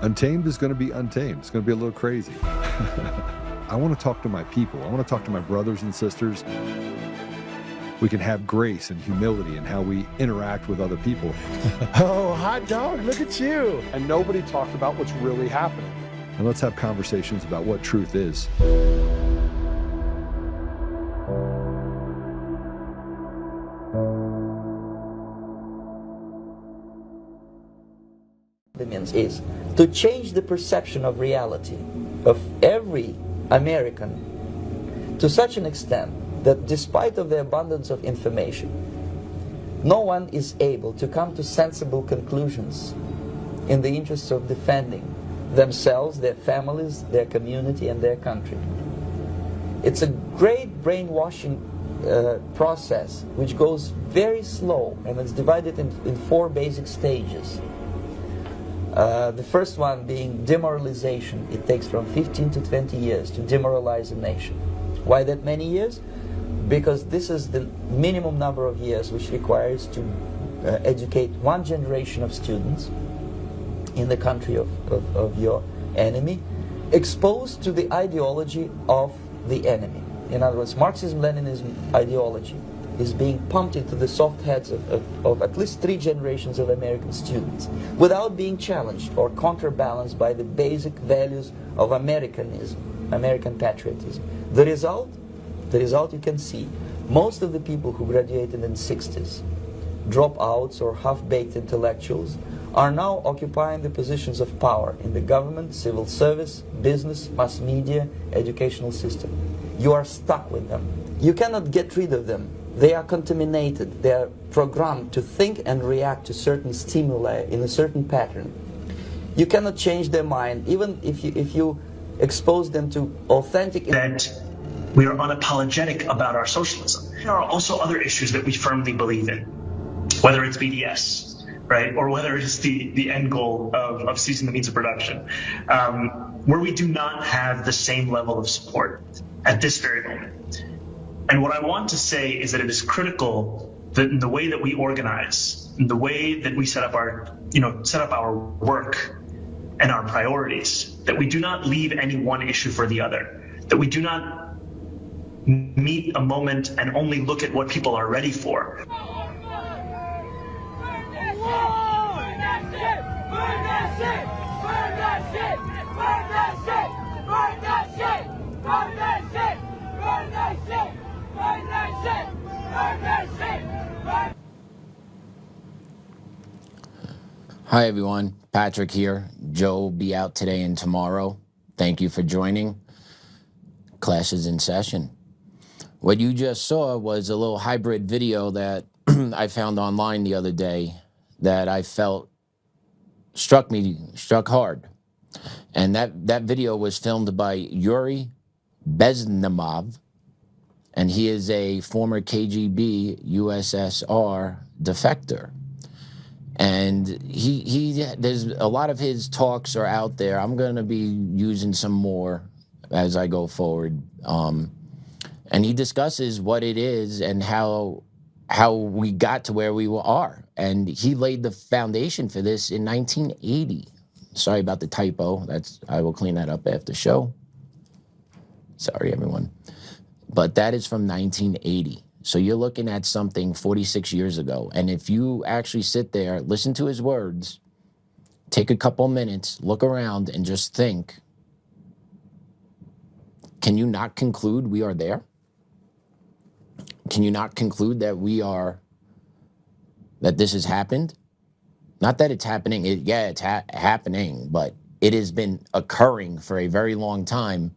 Untamed is going to be untamed. It's going to be a little crazy. I want to talk to my people. I want to talk to my brothers and sisters. We can have grace and humility in how we interact with other people. Oh, hot dog, look at you. And nobody talked about what's really happening. And let's have conversations about what truth is. Is to change the perception of reality of every American to such an extent that despite of the abundance of information, no one is able to come to sensible conclusions in the interests of defending themselves, their families, their community, and their country. It's a great brainwashing process which goes very slow, and it's divided in 4 basic stages. The first one being demoralization. It takes from 15 to 20 years to demoralize a nation. Why that many years? Because this is the minimum number of years which requires to educate one generation of students in the country of your enemy, exposed to the ideology of the enemy. In other words, Marxism-Leninism ideology is being pumped into the soft heads of at least 3 generations of American students without being challenged or counterbalanced by the basic values of Americanism, American patriotism. The result you can see. Most of the people who graduated in the 60s, dropouts or half-baked intellectuals, are now occupying the positions of power in the government, civil service, business, mass media, educational system. You are stuck with them. You cannot get rid of them. They are contaminated. They are programmed to think and react to certain stimuli in a certain pattern. You cannot change their mind, even if you expose them to authentic... That we are unapologetic about our socialism. There are also other issues that we firmly believe in, whether it's BDS, right, or whether it's the end goal of ceasing the means of production, where we do not have the same level of support at this very moment. And what I want to say is that it is critical that in the way that we organize, in the way that we set up our work and our priorities, that we do not leave any one issue for the other, that we do not meet a moment and only look at what people are ready for. Hi everyone, Patrick here. Joe will be out today and tomorrow. Thank you for joining. Class is in session. What you just saw was a little hybrid video that I found online the other day that I felt struck hard. And that video was filmed by Yuri Bezmenov, and he is a former KGB USSR defector. And there's a lot of his talks are out there. I'm going to be using some more as I go forward. And he discusses what it is and how we got to where we are. And he laid the foundation for this in 1980. Sorry about the typo. I will clean that up after show. Sorry, everyone. But that is from 1980. So you're looking at something 46 years ago. And if you actually sit there, listen to his words, take a couple minutes, look around, and just think, can you not conclude we are there? Can you not conclude that that this has happened? Not that it's happening. It's happening, but it has been occurring for a very long time.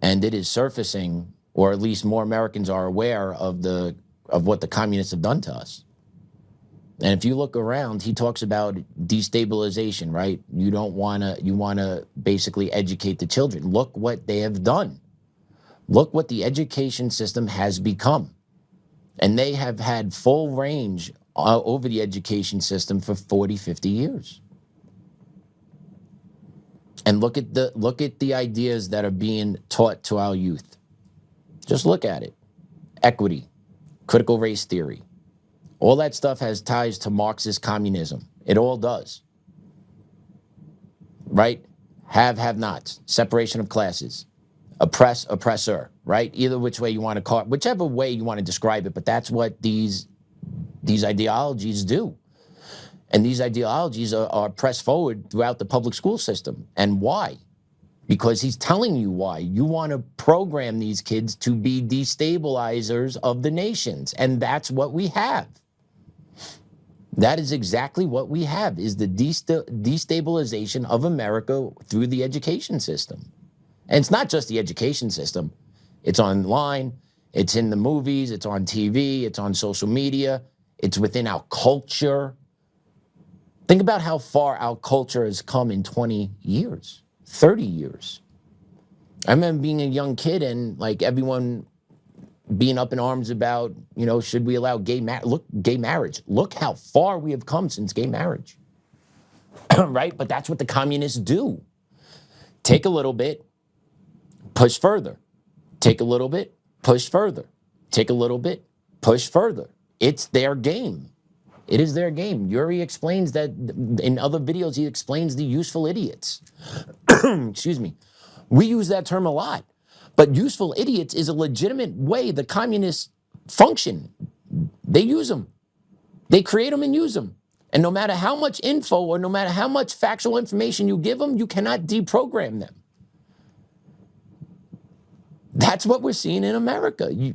And it is surfacing, or at least more Americans are aware of what the communists have done to us. And if you look around, he talks about destabilization, right? You want to basically educate the children. Look what they have done. Look what the education system has become. And they have had full range over the education system for 40, 50 years. And look at the ideas that are being taught to our youth. Just look at it. Equity, critical race theory. All that stuff has ties to Marxist communism. It all does. right? Have nots, separation of classes, oppress, oppressor, right? Either which way you want to call it, whichever way you want to describe it, but that's what these ideologies do. And these ideologies are pressed forward throughout the public school system. And why? Because he's telling you why. You want to program these kids to be destabilizers of the nations. And that's what we have. That is exactly what we have, is the destabilization of America through the education system. And it's not just the education system. It's online, it's in the movies, it's on TV, it's on social media, it's within our culture. Think about how far our culture has come in 20 years, 30 years. I remember being a young kid and like everyone being up in arms about, you know, should we allow gay marriage? Look how far we have come since gay marriage, right? But that's what the communists do. Take a little bit, push further. Take a little bit, push further. Take a little bit, push further. It's their game. It is their game. Yuri explains that in other videos, he explains the useful idiots. Excuse me. We use that term a lot. But useful idiots is a legitimate way the communists function. They use them. They create them and use them. And no matter how much info or no matter how much factual information you give them, you cannot deprogram them. That's what we're seeing in America. You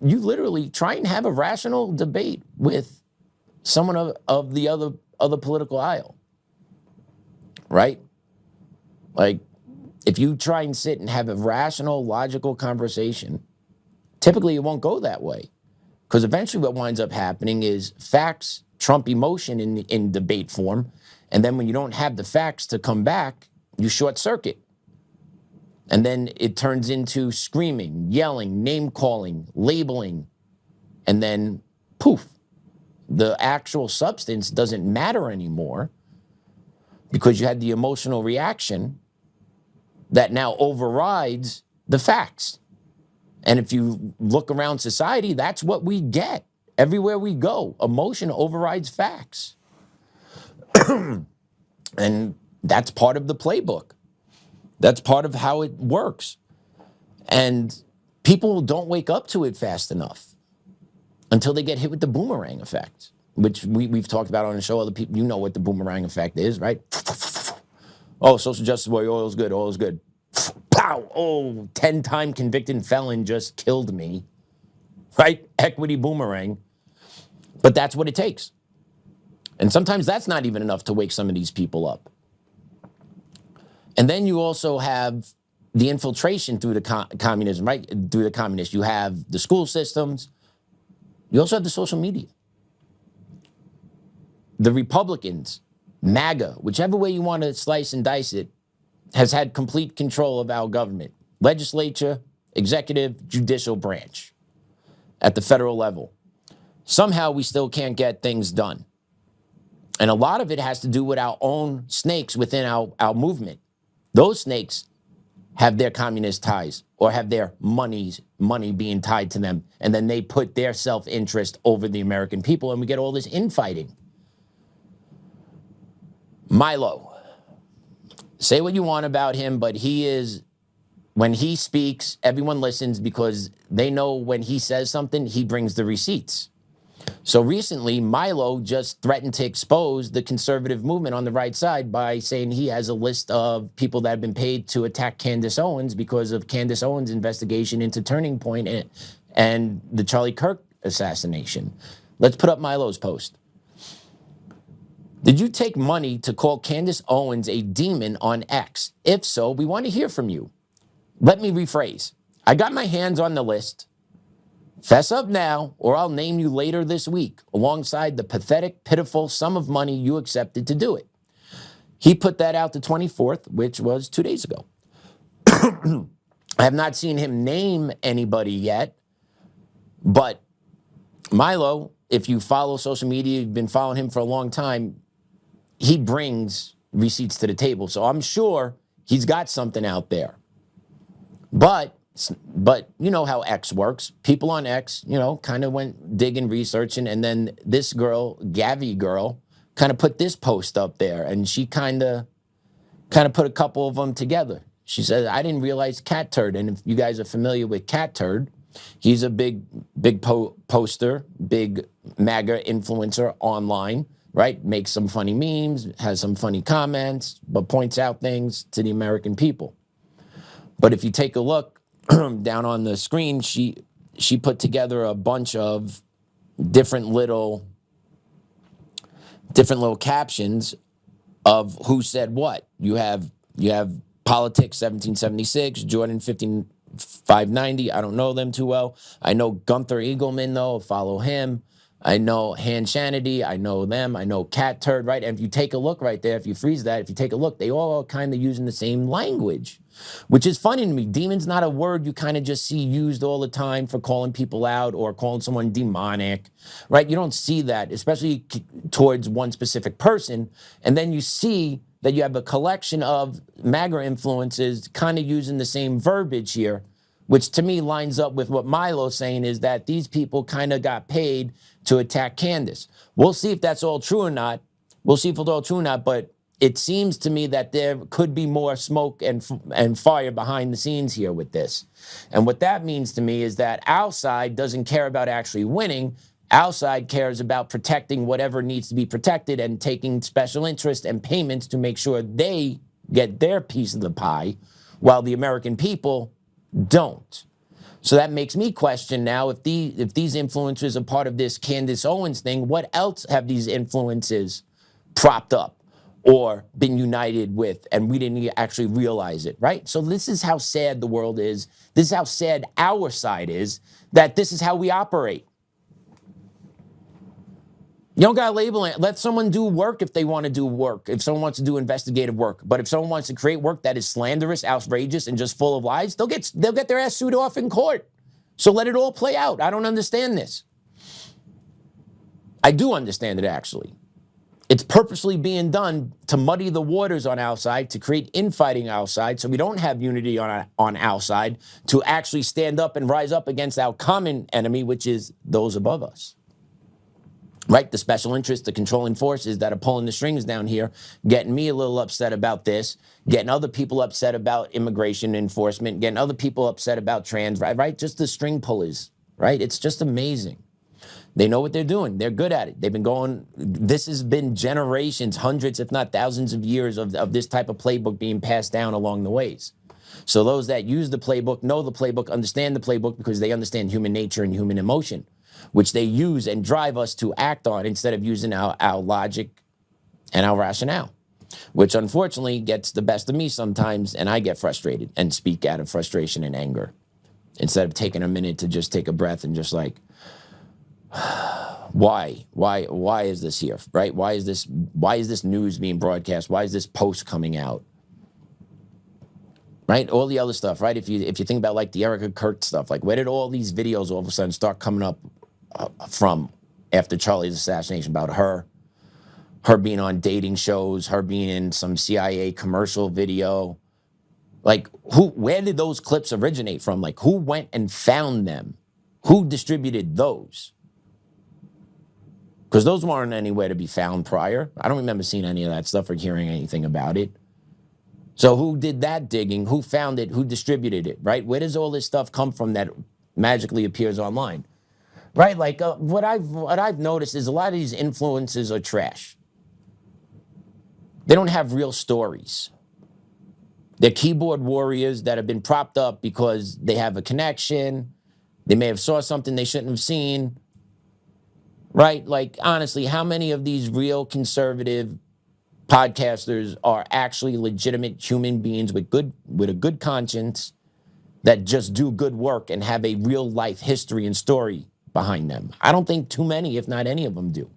literally try and have a rational debate with someone of the other political aisle, right? Like, if you try and sit and have a rational, logical conversation, typically it won't go that way. Because eventually what winds up happening is facts trump emotion in debate form. And then when you don't have the facts to come back, you short circuit. And then it turns into screaming, yelling, name calling, labeling. And then poof, the actual substance doesn't matter anymore because you had the emotional reaction that now overrides the facts. And if you look around society, that's what we get. Everywhere we go, emotion overrides facts. And that's part of the playbook. That's part of how it works. And people don't wake up to it fast enough until they get hit with the boomerang effect, which we've talked about on the show. Other people, you know what the boomerang effect is, right? Oh, social justice warrior, oil is good, oil is good. Pow! Oh, 10-time convicted felon just killed me, right? Equity boomerang. But that's what it takes. And sometimes that's not even enough to wake some of these people up. And then you also have the infiltration through the communism, right? Through the communists. You have the school systems. You also have the social media. The Republicans, MAGA, whichever way you want to slice and dice it, has had complete control of our government. Legislature, executive, judicial branch at the federal level. Somehow we still can't get things done. And a lot of it has to do with our own snakes within our movement. Those snakes have their communist ties or have their money being tied to them. And then they put their self-interest over the American people and we get all this infighting. Milo. Say what you want about him, but he is, when he speaks, everyone listens because they know when he says something, he brings the receipts. So recently, Milo just threatened to expose the conservative movement on the right side by saying he has a list of people that have been paid to attack Candace Owens because of Candace Owens' investigation into Turning Point and the Charlie Kirk assassination. Let's put up Milo's post. Did you take money to call Candace Owens a demon on X? If so, we want to hear from you. Let me rephrase. I got my hands on the list. Fess up now, or I'll name you later this week, alongside the pathetic, pitiful sum of money you accepted to do it. He put that out the 24th, which was 2 days ago. I have not seen him name anybody yet, but Milo, if you follow social media, you've been following him for a long time, he brings receipts to the table. So I'm sure he's got something out there. But you know how X works. People on X, kind of went digging, researching, and then this girl, Gavi girl, kind of put this post up there, and she kind of kind of put a couple of them together. She said, I didn't realize Cat Turd. And if you guys are familiar with Cat Turd, he's a big poster, big MAGA influencer online, right? Makes some funny memes, has some funny comments, but points out things to the American people. But if you take a look down on the screen, she put together a bunch of different little captions of who said what. You have Politics 1776, Jordan 15590. I don't know them too well. I know Gunther Eagleman though, follow him. I know Han Shanity, I know them. I know Cat Turd, right? And if you take a look right there, if you freeze that, if you take a look, they all are kind of using the same language, which is funny to me. Demon's not a word you kind of just see used all the time for calling people out or calling someone demonic, right? You don't see that, especially towards one specific person. And then you see that you have a collection of MAGA influences kind of using the same verbiage here, which to me lines up with what Milo's saying, is that these people kind of got paid to attack Candace. We'll see if that's all true or not. We'll see if it's all true or not, but it seems to me that there could be more smoke and fire behind the scenes here with this. And what that means to me is that our side doesn't care about actually winning. Our side cares about protecting whatever needs to be protected and taking special interest and payments to make sure they get their piece of the pie, while the American people don't. So that makes me question now, if these influencers are part of this Candace Owens thing, what else have these influences propped up or been united with, and we didn't actually realize it, right? So this is how sad the world is. This is how sad our side is, that this is how we operate. You don't gotta label it. Let someone do work if they want to do work, if someone wants to do investigative work. But if someone wants to create work that is slanderous, outrageous, and just full of lies, they'll get their ass sued off in court. So let it all play out. I don't understand this. I do understand it, actually. It's purposely being done to muddy the waters on our side, to create infighting our side, so we don't have unity on our side, to actually stand up and rise up against our common enemy, which is those above us. Right? The special interests, the controlling forces that are pulling the strings down here, getting me a little upset about this, getting other people upset about immigration enforcement, getting other people upset about trans, right? Just the string pullers, right? It's just amazing. They know what they're doing. They're good at it. They've been going, this has been generations, hundreds, if not thousands of years of this type of playbook being passed down along the ways. So those that use the playbook, know the playbook, understand the playbook, because they understand human nature and human emotion, which they use and drive us to act on instead of using our logic and our rationale, which unfortunately gets the best of me sometimes, and I get frustrated and speak out of frustration and anger instead of taking a minute to just take a breath and just like, why is this here, right? Why is this news being broadcast? Why is this post coming out? Right? All the other stuff, right? If you think about like the Erica Kirk stuff, like where did all these videos all of a sudden start coming up from after Charlie's assassination, about her being on dating shows, her being in some CIA commercial video? Like where did those clips originate from? Like who went and found them? Who distributed those? Because those weren't anywhere to be found prior. I don't remember seeing any of that stuff or hearing anything about it. So who did that digging? Who found it? Who distributed it, right? Where does all this stuff come from that magically appears online, right? Like what I've noticed is a lot of these influences are trash. They don't have real stories. They're keyboard warriors that have been propped up because they have a connection. They may have saw something they shouldn't have seen, right? Like honestly, how many of these real conservative podcasters are actually legitimate human beings with a good conscience that just do good work and have a real life history and story behind them? I don't think too many, if not any of them, do.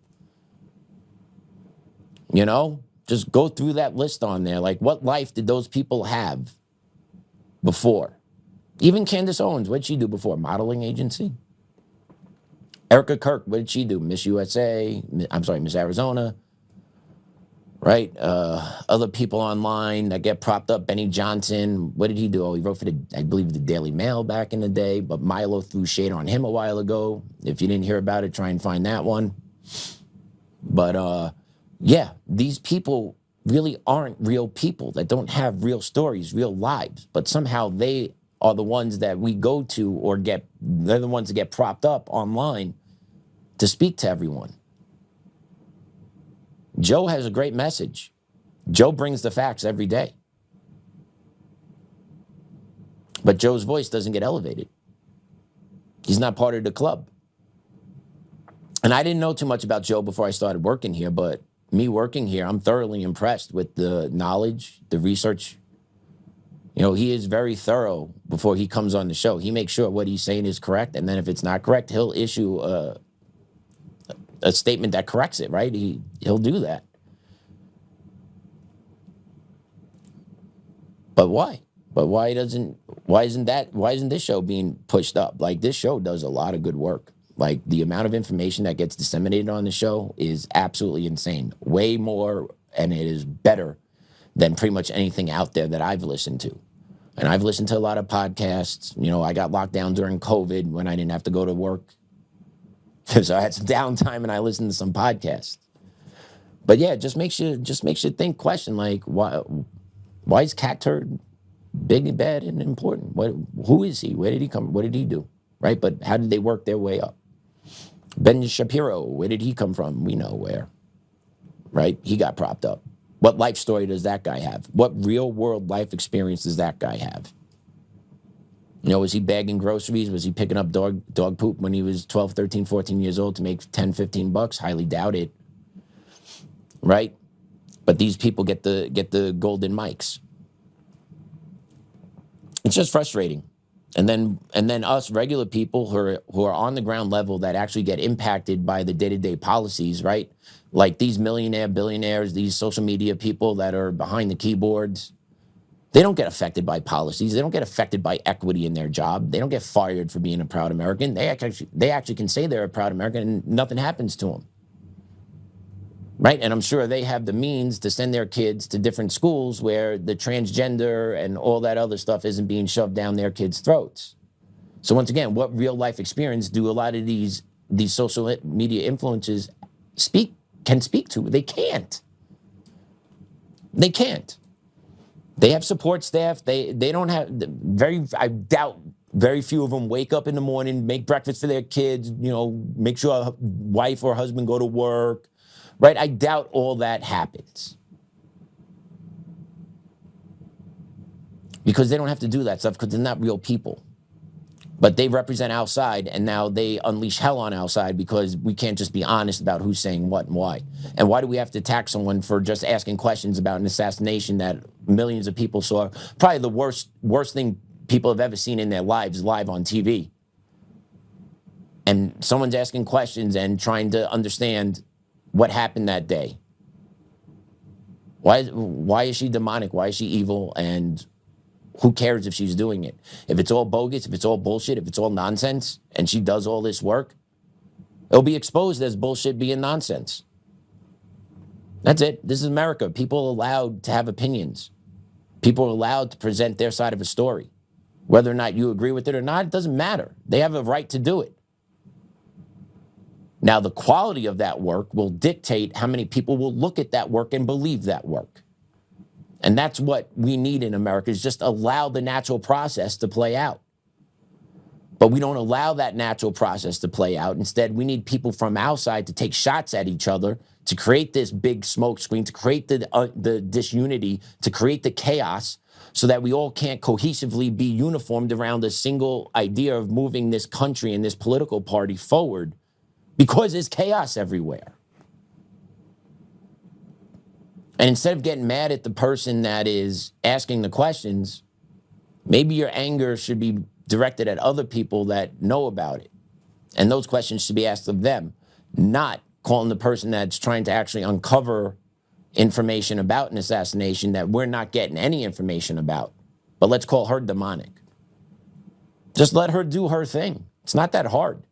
You know, just go through that list on there. Like, what life did those people have before? Even Candace Owens, what did she do before? Modeling agency? Erica Kirk, what did she do? Miss USA, Miss Arizona. Right? Other people online that get propped up. Benny Johnson, what did he do? Oh, he wrote for I believe the Daily Mail back in the day, but Milo threw shade on him a while ago. If you didn't hear about it, try and find that one. But yeah, these people really aren't real people, that don't have real stories, real lives, but somehow they are the ones that we go to or they're the ones that get propped up online to speak to everyone. Joe has a great message. Joe brings the facts every day. But Joe's voice doesn't get elevated. He's not part of the club. And I didn't know too much about Joe before I started working here, but me working here, I'm thoroughly impressed with the knowledge, the research. You know, he is very thorough before he comes on the show. He makes sure what he's saying is correct, and then if it's not correct, he'll issue a statement that corrects it, right? He'll do that. But why? But why isn't this show being pushed up? Like, this show does a lot of good work. Like, the amount of information that gets disseminated on the show is absolutely insane. Way more, and it is better than pretty much anything out there that I've listened to. And I've listened to a lot of podcasts. You know, I got locked down during COVID when I didn't have to go to work. So I had some downtime and I listened to some podcasts. But yeah, just makes you think, question, like, why is Cat Turd big and bad and important? Who is he? Where did he come? What did he do? Right? But how did they work their way up? Ben Shapiro, where did he come from? We know where. Right? He got propped up. What life story does that guy have? What real world life experience does that guy have? You know, was he bagging groceries? Was he picking up dog poop when he was 12, 13, 14 years old to make 10, 15 bucks? Highly doubt it. Right? But these people get the golden mics. It's just frustrating. And then us regular people who are on the ground level that actually get impacted by the day-to-day policies, right? Like these millionaire, billionaires, these social media people that are behind the keyboards, they don't get affected by policies. They don't get affected by equity in their job. They don't get fired for being a proud American. They actually can say they're a proud American and nothing happens to them. Right? And I'm sure they have the means to send their kids to different schools where the transgender and all that other stuff isn't being shoved down their kids' throats. So once again, what real life experience do a lot of these social media influencers can speak to? They can't. They can't. They have support staff. They don't have I doubt very few of them wake up in the morning, make breakfast for their kids, you know, make sure a wife or husband go to work. Right? I doubt all that happens. Because they don't have to do that stuff because they're not real people. But they represent outside, and now they unleash hell on outside because we can't just be honest about who's saying what and why. And why do we have to attack someone for just asking questions about an assassination that millions of people saw? Probably the worst thing people have ever seen in their lives live on TV. And someone's asking questions and trying to understand what happened that day. Why is she demonic? Why is she evil? And who cares if she's doing it? If it's all bogus, if it's all bullshit, if it's all nonsense, and she does all this work, it'll be exposed as bullshit being nonsense. That's it. This is America. People are allowed to have opinions. People are allowed to present their side of a story. Whether or not you agree with it or not, it doesn't matter. They have a right to do it. Now, the quality of that work will dictate how many people will look at that work and believe that work. And that's what we need in America, is just allow the natural process to play out. But we don't allow that natural process to play out. Instead, we need people from outside to take shots at each other, to create this big smoke screen, to create the disunity, to create the chaos, so that we all can't cohesively be uniformed around a single idea of moving this country and this political party forward. Because there's chaos everywhere. And instead of getting mad at the person that is asking the questions, maybe your anger should be directed at other people that know about it. And those questions should be asked of them, not calling the person that's trying to actually uncover information about an assassination that we're not getting any information about. But let's call her demonic. Just let her do her thing. It's not that hard.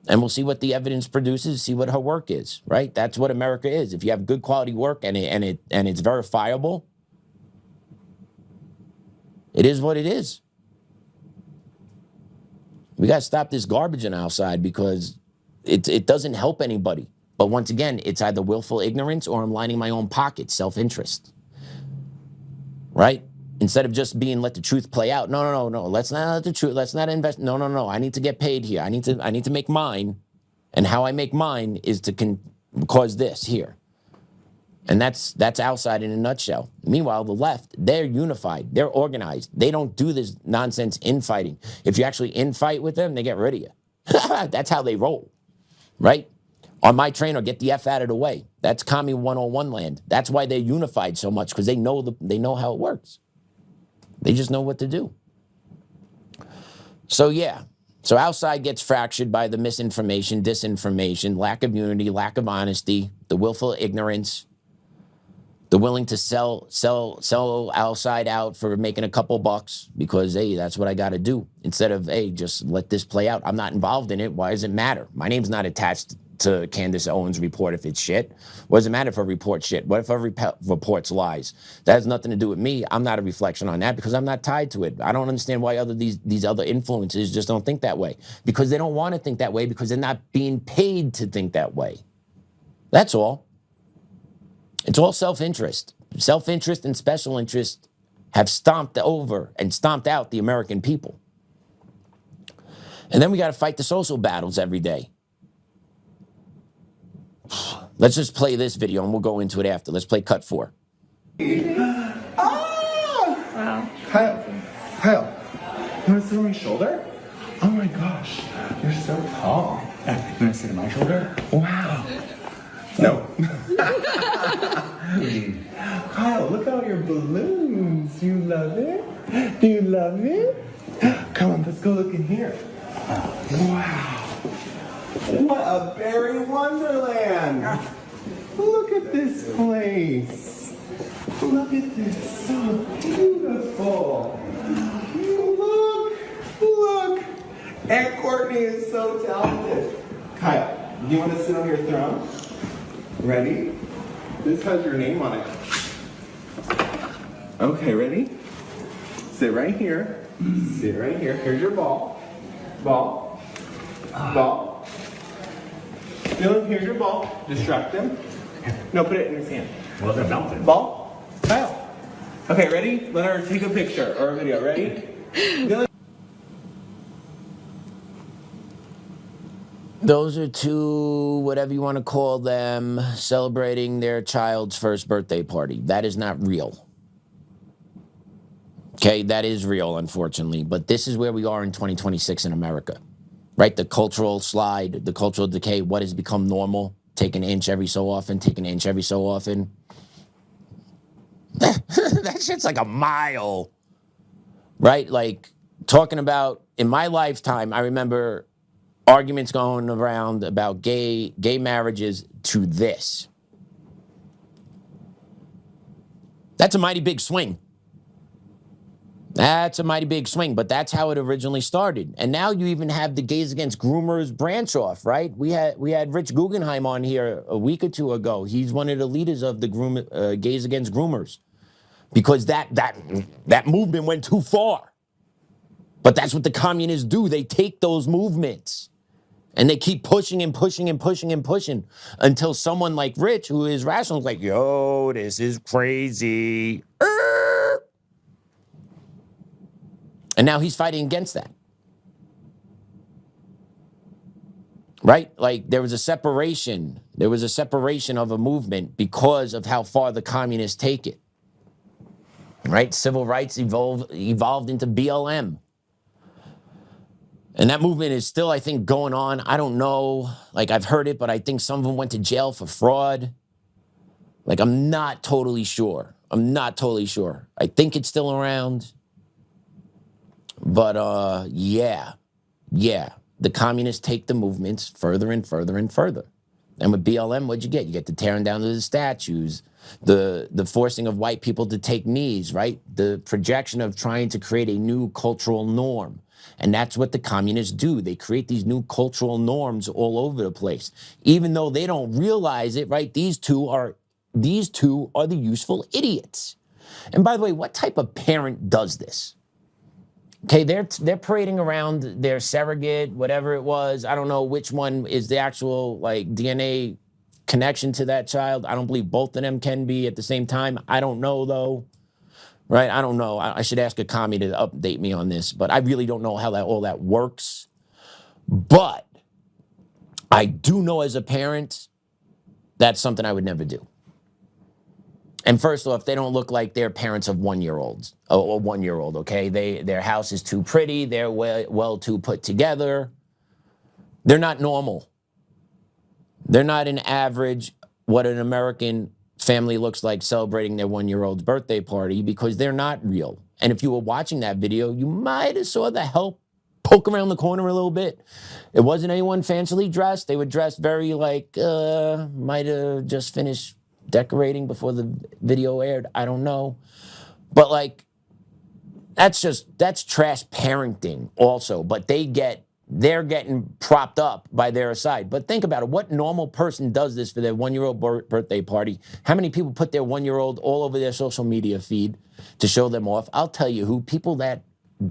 And we'll see what the evidence produces, see what her work is, right? That's what America is. If you have good quality work and it's verifiable, it is what it is. We got to stop this garbage on our side because it doesn't help anybody. But once again, it's either willful ignorance or I'm lining my own pockets, self-interest, right? Instead of just being let the truth play out. No. Let's not let the truth. Let's not invest. No. I need to get paid here. I need to make mine, and how I make mine is to cause this here. And that's outside in a nutshell. Meanwhile, the left, they're unified. They're organized. They don't do this nonsense infighting. If you actually infight with them, they get rid of you. That's how they roll, right? On my train or get the F out of the way. That's Commie 101 land. That's why they're unified so much, because they know how it works. They just know what to do. So yeah. So outside gets fractured by the misinformation, disinformation, lack of unity, lack of honesty, the willful ignorance, the willing to sell outside out for making a couple bucks because, hey, that's what I got to do. Instead of, hey, just let this play out. I'm not involved in it. Why does it matter? My name's not attached to Candace Owens' report if it's shit. What does it matter if a report shit? What if a report's lies? That has nothing to do with me. I'm not a reflection on that because I'm not tied to it. I don't understand why these other influencers just don't think that way. Because they don't want to think that way because they're not being paid to think that way. That's all. It's all self-interest. Self-interest and special interest have stomped over and stomped out the American people. And then we got to fight the social battles every day. Let's just play this video and we'll go into it after. Let's play cut 4. Wow. Kyle, you want to sit on my shoulder? Oh my gosh, you're so tall. You want to sit on my shoulder? Wow. No. Kyle, look at all your balloons. You love it? Do you love it? Come on, let's go look in here. Wow. What a berry wonderland. Look at this place. Look at this. So beautiful. Look. Aunt Courtney is so talented. Kyle, do you want to sit on your throne? Ready? This has your name on it. Okay, ready? Sit right here. Sit right here. Here's your ball. Ball. Dylan, here's your ball. Distract him. No, put it in his hand. Well, they're melting. Ball. Kyle. Okay, ready? Let her take a picture or a video. Ready? Dylan. Those are two, whatever you want to call them, celebrating their child's first birthday party. That is not real. Okay, that is real, unfortunately. But this is where we are in 2026 in America, right? The cultural slide, the cultural decay, what has become normal? Take an inch every so often, take an inch every so often. That shit's like a mile, right? Like, talking about, in my lifetime, I remember arguments going around about gay marriages to this. That's a mighty big swing. That's a mighty big swing, but that's how it originally started. And now you even have the Gays Against Groomers branch off, right? We had Rich Guggenheim on here a week or two ago. He's one of the leaders of the Gays Against Groomers because that movement went too far. But that's what the communists do. They take those movements and they keep pushing and pushing and pushing and pushing until someone like Rich, who is rational, is like, yo, this is crazy. And now he's fighting against that. Right? Like there was a separation. There was a separation of a movement because of how far the communists take it. Right? Civil rights evolved into BLM. And that movement is still, I think, going on. I don't know. Like, I've heard it, but I think some of them went to jail for fraud. Like, I'm not totally sure. I think it's still around. But, yeah. The communists take the movements further and further and further. And with BLM, what'd you get? You get the tearing down of the statues, the forcing of white people to take knees, right? The projection of trying to create a new cultural norm. And that's what the communists do. They create these new cultural norms all over the place. Even though they don't realize it, right? These two are the useful idiots. And by the way, what type of parent does this? Okay, they're parading around their surrogate, whatever it was. I don't know which one is the actual like DNA connection to that child. I don't believe both of them can be at the same time. I don't know, though. Right? I don't know. I should ask a commie to update me on this, but I really don't know how all that works. But I do know as a parent, that's something I would never do. And first off, they don't look like they're parents of 1-year-olds, or 1-year-old, okay? Their house is too pretty. They're well too put together. They're not normal. They're not an average, what an American family looks like celebrating their 1-year-old's birthday party, because they're not real. And if you were watching that video, you might have saw the help poke around the corner a little bit. It wasn't anyone fancily dressed. They were dressed very like, might have just finished decorating before the video aired. I don't know. But like, that's trash parenting also. But they're getting propped up by their side. But think about it. What normal person does this for their 1-year-old birthday party? How many people put their 1-year-old all over their social media feed to show them off? I'll tell you who. People that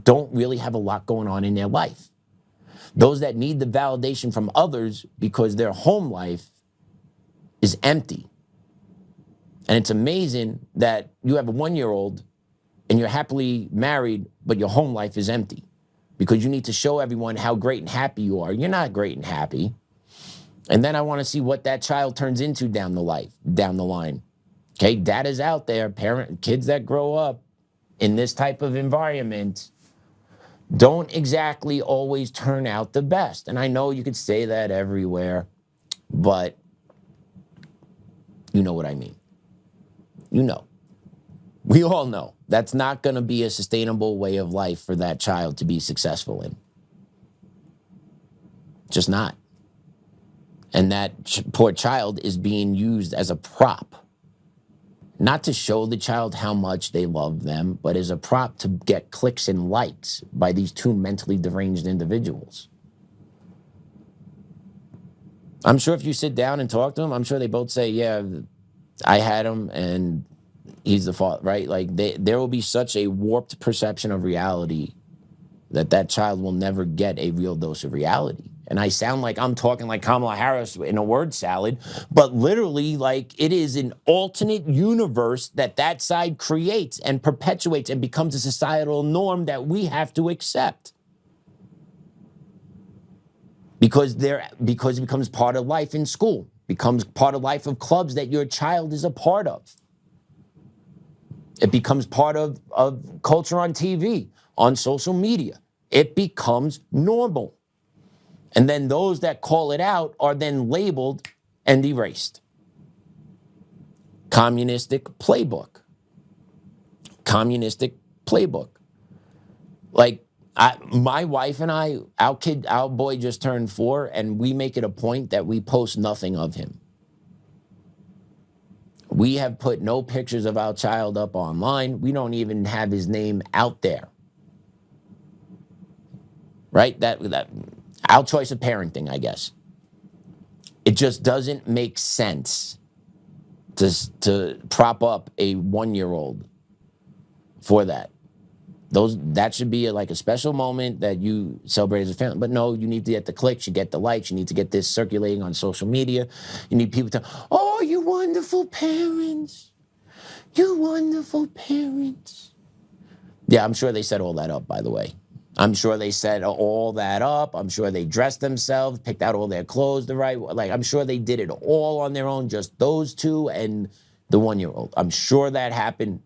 don't really have a lot going on in their life. Those that need the validation from others because their home life is empty. And it's amazing that you have a 1-year-old and you're happily married, but your home life is empty because you need to show everyone how great and happy you are. You're not great and happy. And then I want to see what that child turns into down the line. Okay, data's out there. Kids that grow up in this type of environment don't exactly always turn out the best. And I know you could say that everywhere, but you know what I mean. You know. We all know that's not going to be a sustainable way of life for that child to be successful in. Just not. And that poor child is being used as a prop. Not to show the child how much they love them, but as a prop to get clicks and likes by these two mentally deranged individuals. I'm sure if you sit down and talk to them, I'm sure they both say, yeah, I had him and he's the fault, right? Like there will be such a warped perception of reality that child will never get a real dose of reality. And I sound like I'm talking like Kamala Harris in a word salad, but literally like it is an alternate universe that side creates and perpetuates and becomes a societal norm that we have to accept. Because it becomes part of life in school, becomes part of life of clubs that your child is a part of. It becomes part of culture on TV, on social media. It becomes normal. And then those that call it out are then labeled and erased. Communistic playbook. Communistic playbook. Like, my wife and I, our boy just turned 4, and we make it a point that we post nothing of him. We have put no pictures of our child up online. We don't even have his name out there. Right? That our choice of parenting, I guess. It just doesn't make sense to prop up a 1-year-old for that. That should be like a special moment that you celebrate as a family. But no, you need to get the clicks, you get the likes, you need to get this circulating on social media. You need people to, oh, you wonderful parents. You wonderful parents. Yeah, I'm sure they set all that up, by the way. I'm sure they set all that up. I'm sure they dressed themselves, picked out all their clothes the right way. Like, I'm sure they did it all on their own, just those two and the 1-year-old. I'm sure that happened.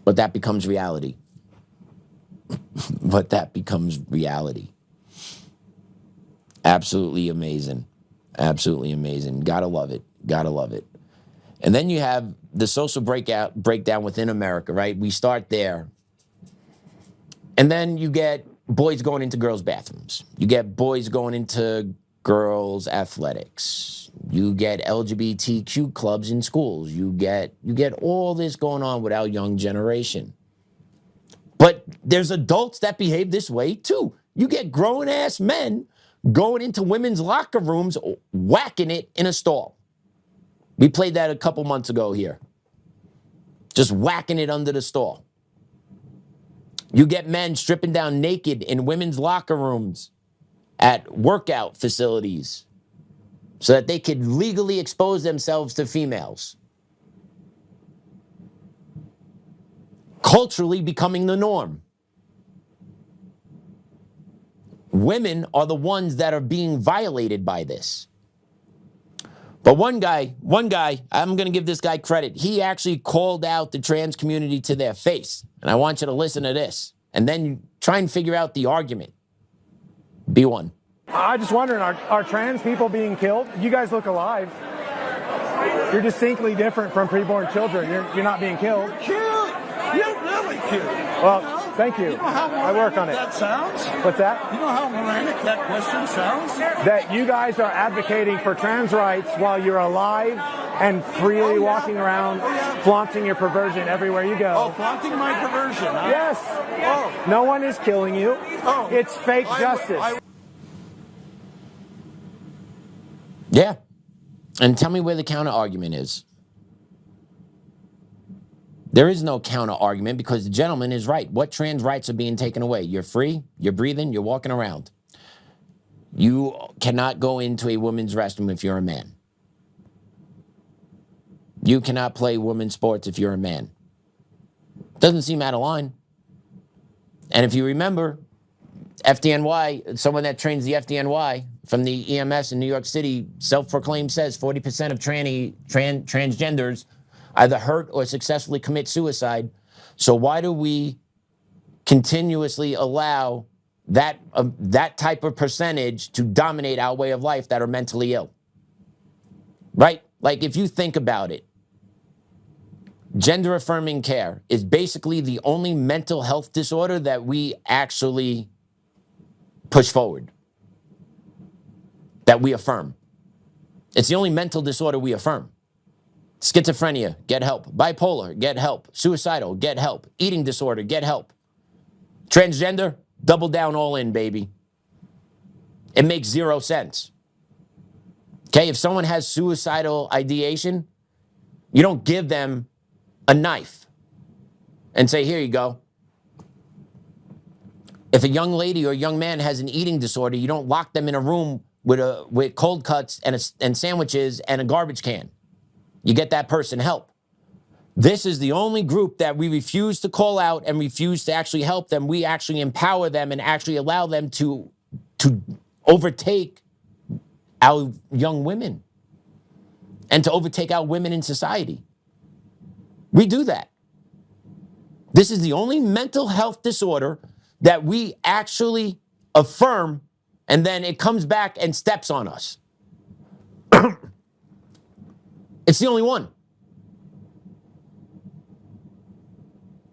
But that becomes reality. Absolutely amazing. Absolutely amazing. Gotta love it. And then you have the social breakdown within America, right? We start there. And then you get boys going into girls' bathrooms. You get boys going into girls' athletics. You get LGBTQ clubs in schools. You get all this going on with our young generation. But there's adults that behave this way too. You get grown-ass men going into women's locker rooms, whacking it in a stall. We played that a couple months ago here. Just whacking it under the stall. You get men stripping down naked in women's locker rooms at workout facilities so that they could legally expose themselves to females. Culturally becoming the norm. Women are the ones that are being violated by this. But one guy, I'm going to give this guy credit. He actually called out the trans community to their face. And I want you to listen to this. And then try and figure out the argument. B1. I'm just wondering, are trans people being killed? You guys look alive. You're distinctly different from preborn children. You're not being killed. Cute. You're really cute. Well, thank you. You know how I work on it. that sounds? What's that? You know how moronic that question sounds? That you guys are advocating for trans rights while you're alive and freely walking around, flaunting your perversion everywhere you go. Oh, flaunting my perversion, huh? Yes. Oh. No one is killing you. Oh. It's fake justice. Yeah. And tell me where the counter argument is. There is no counter argument because the gentleman is right. What trans rights are being taken away? You're free, you're breathing, you're walking around. You cannot go into a women's restroom if you're a man. You cannot play women's sports if you're a man. Doesn't seem out of line. And if you remember, FDNY, someone that trains the FDNY from the EMS in New York City, self-proclaimed says 40% of transgenders either hurt or successfully commit suicide. So why do we continuously allow that type of percentage to dominate our way of life that are mentally ill? Right? Like if you think about it, gender affirming care is basically the only mental health disorder that we actually push forward, that we affirm. It's the only mental disorder we affirm. Schizophrenia, get help. Bipolar, get help. Suicidal, get help. Eating disorder, get help. Transgender, double down all in, baby. It makes 0 sense. Okay, if someone has suicidal ideation, you don't give them a knife and say, here you go. If a young lady or a young man has an eating disorder, you don't lock them in a room with cold cuts and sandwiches and a garbage can. You get that person help. This is the only group that we refuse to call out and refuse to actually help them. We actually empower them and actually allow them to overtake our young women and to overtake our women in society. We do that. This is the only mental health disorder that we actually affirm, and then it comes back and steps on us. It's the only one.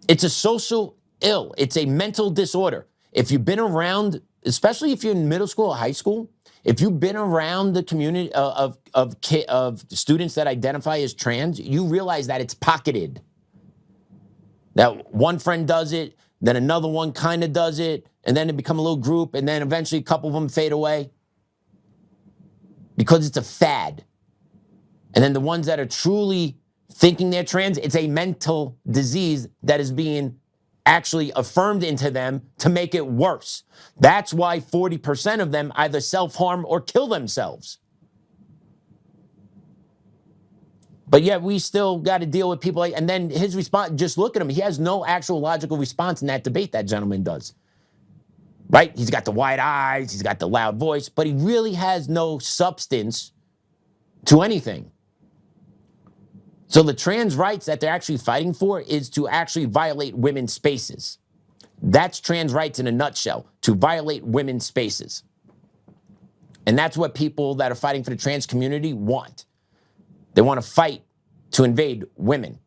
It's a social ill. It's a mental disorder. If you've been around, especially if you're in middle school or high school, if you've been around the community of students that identify as trans, you realize that it's pocketed. That one friend does it, then another one kind of does it, and then it become a little group, and then eventually a couple of them fade away because it's a fad. And then the ones that are truly thinking they're trans, it's a mental disease that is being actually affirmed into them to make it worse. That's why 40% of them either self-harm or kill themselves. But yet we still got to deal with people like, and then his response, just look at him. He has no actual logical response in that debate, that gentleman does. Right? He's got the wide eyes, he's got the loud voice, but he really has no substance to anything. So the trans rights that they're actually fighting for is to actually violate women's spaces. That's trans rights in a nutshell, to violate women's spaces. And that's what people that are fighting for the trans community want. They want to fight to invade women.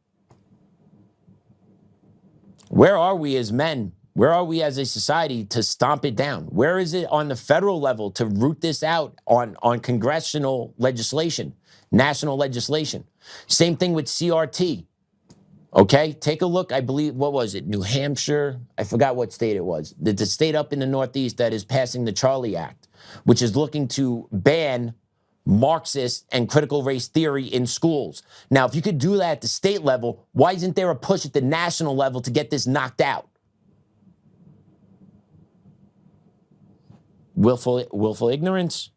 Where are we as men? Where are we as a society to stomp it down? Where is it on the federal level to root this out on congressional legislation, national legislation? Same thing with CRT. Okay, take a look. I believe, what was it? New Hampshire? I forgot what state it was. The state up in the Northeast that is passing the Charlie Act, which is looking to ban Marxist and critical race theory in schools. Now, if you could do that at the state level, why isn't there a push at the national level to get this knocked out? Willful ignorance,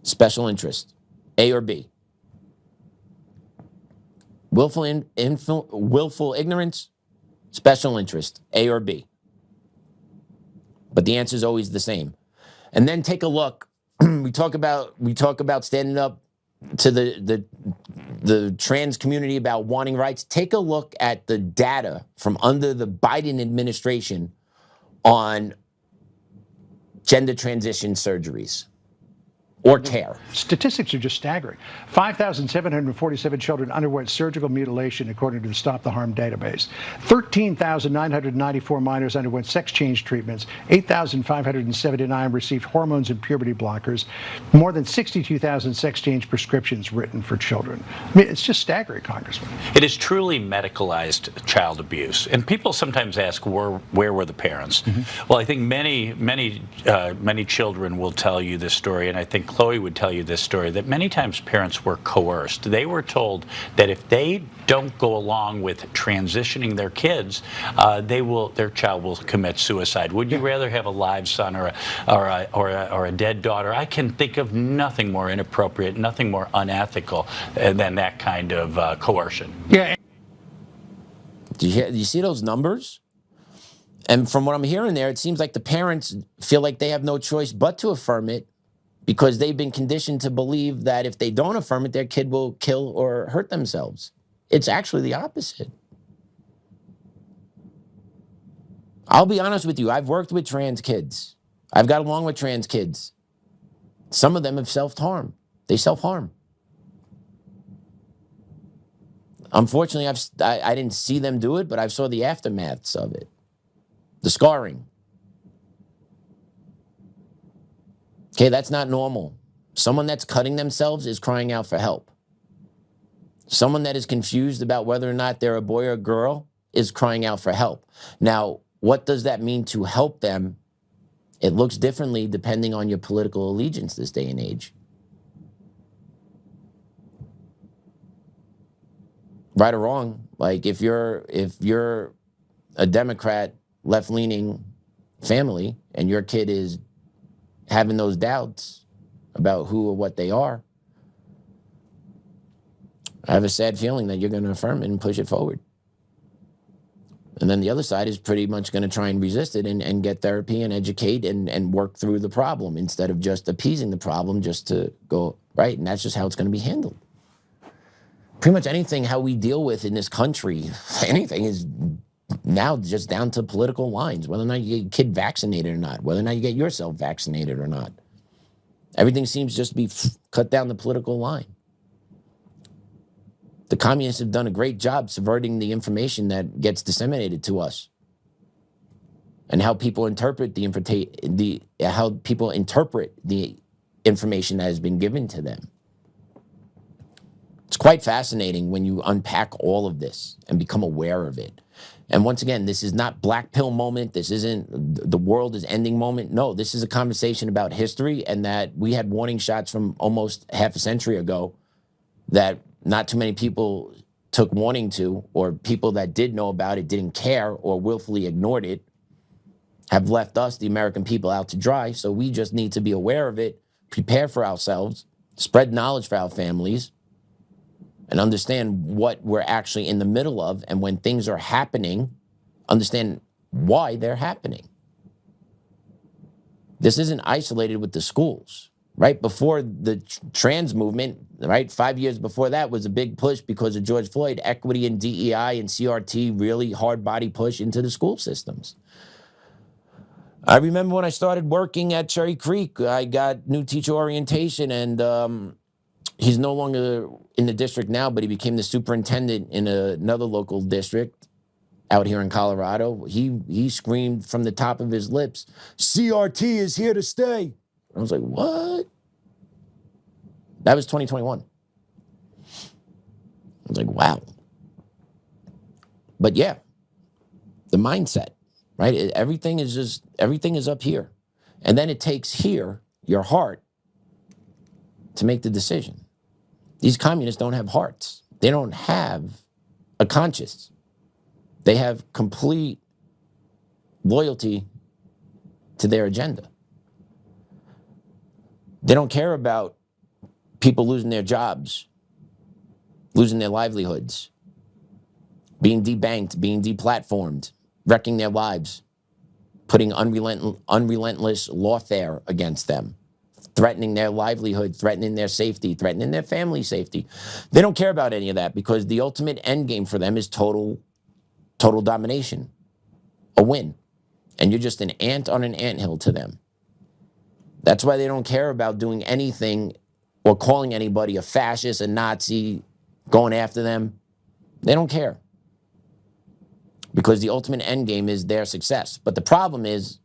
special interest, A or B. Willful ignorance, special interest, A or B. But the answer is always the same. And then take a look. We talk about standing up to the trans community about wanting rights. Take a look at the data from under the Biden administration on gender transition surgeries or care. Statistics are just staggering. 5,747 children underwent surgical mutilation, according to the Stop the Harm database. 13,994 minors underwent sex change treatments. 8,579 received hormones and puberty blockers. More than 62,000 sex change prescriptions written for children. I mean, it's just staggering, Congressman. It is truly medicalized child abuse. And people sometimes ask, where were the parents? Well, I think many children will tell you this story, and I think Chloe would tell you this story, that many times parents were coerced. They were told that if they don't go along with transitioning their kids, their child will commit suicide. Would you rather have a live son or a dead daughter? I can think of nothing more inappropriate, nothing more unethical than that kind of coercion. Yeah. Do you see those numbers? And from what I'm hearing there, it seems like the parents feel like they have no choice but to affirm it, because they've been conditioned to believe that if they don't affirm it, their kid will kill or hurt themselves. It's actually the opposite. I'll be honest with you. I've worked with trans kids. I've got along with trans kids. Some of them have self-harm. They self-harm. Unfortunately, I didn't see them do it, but I saw the aftermaths of it. The scarring. Okay, that's not normal. Someone that's cutting themselves is crying out for help. Someone that is confused about whether or not they're a boy or a girl is crying out for help. Now, what does that mean to help them? It looks differently depending on your political allegiance this day and age. Right or wrong, like if you're a Democrat, left-leaning family, and your kid is having those doubts about who or what they are, I have a sad feeling that you're going to affirm it and push it forward. And then the other side is pretty much going to try and resist it and get therapy and educate and work through the problem instead of just appeasing the problem just to go, right? And that's just how it's going to be handled. Pretty much anything how we deal with in this country, anything is now just down to political lines, whether or not you get your kid vaccinated or not, whether or not you get yourself vaccinated or not. Everything seems just to be cut down the political line. The communists have done a great job subverting the information that gets disseminated to us and how people interpret the information that has been given to them. It's quite fascinating when you unpack all of this and become aware of it. And once again, this is not black pill moment. This isn't the world is ending moment. No, this is a conversation about history, and that we had warning shots from almost half a century ago that not too many people took warning to, or people that did know about it didn't care or willfully ignored it, have left us, the American people, out to dry. So we just need to be aware of it, prepare for ourselves, spread knowledge for our families, and understand what we're actually in the middle of, and when things are happening, understand why they're happening. This isn't isolated with the schools. Right before the trans movement, right, 5 years before that was a big push because of George Floyd, equity and DEI and CRT, really hard body push into the school systems. I remember when I started working at Cherry Creek, I got new teacher orientation, and he's no longer in the district now, but he became the superintendent in another local district out here in Colorado. He screamed from the top of his lips, "CRT is here to stay." I was like, what? That was 2021. I was like, wow. But yeah, the mindset, right? Everything is up here. And then it takes here, your heart, to make the decision. These communists don't have hearts. They don't have a conscience. They have complete loyalty to their agenda. They don't care about people losing their jobs, losing their livelihoods, being debanked, being deplatformed, wrecking their lives, putting unrelentless lawfare against them, threatening their livelihood, threatening their safety, threatening their family safety. They don't care about any of that because the ultimate end game for them is total domination, a win. And you're just an ant on an anthill to them. That's why they don't care about doing anything or calling anybody a fascist, a Nazi, going after them. They don't care. Because the ultimate end game is their success. But the problem is,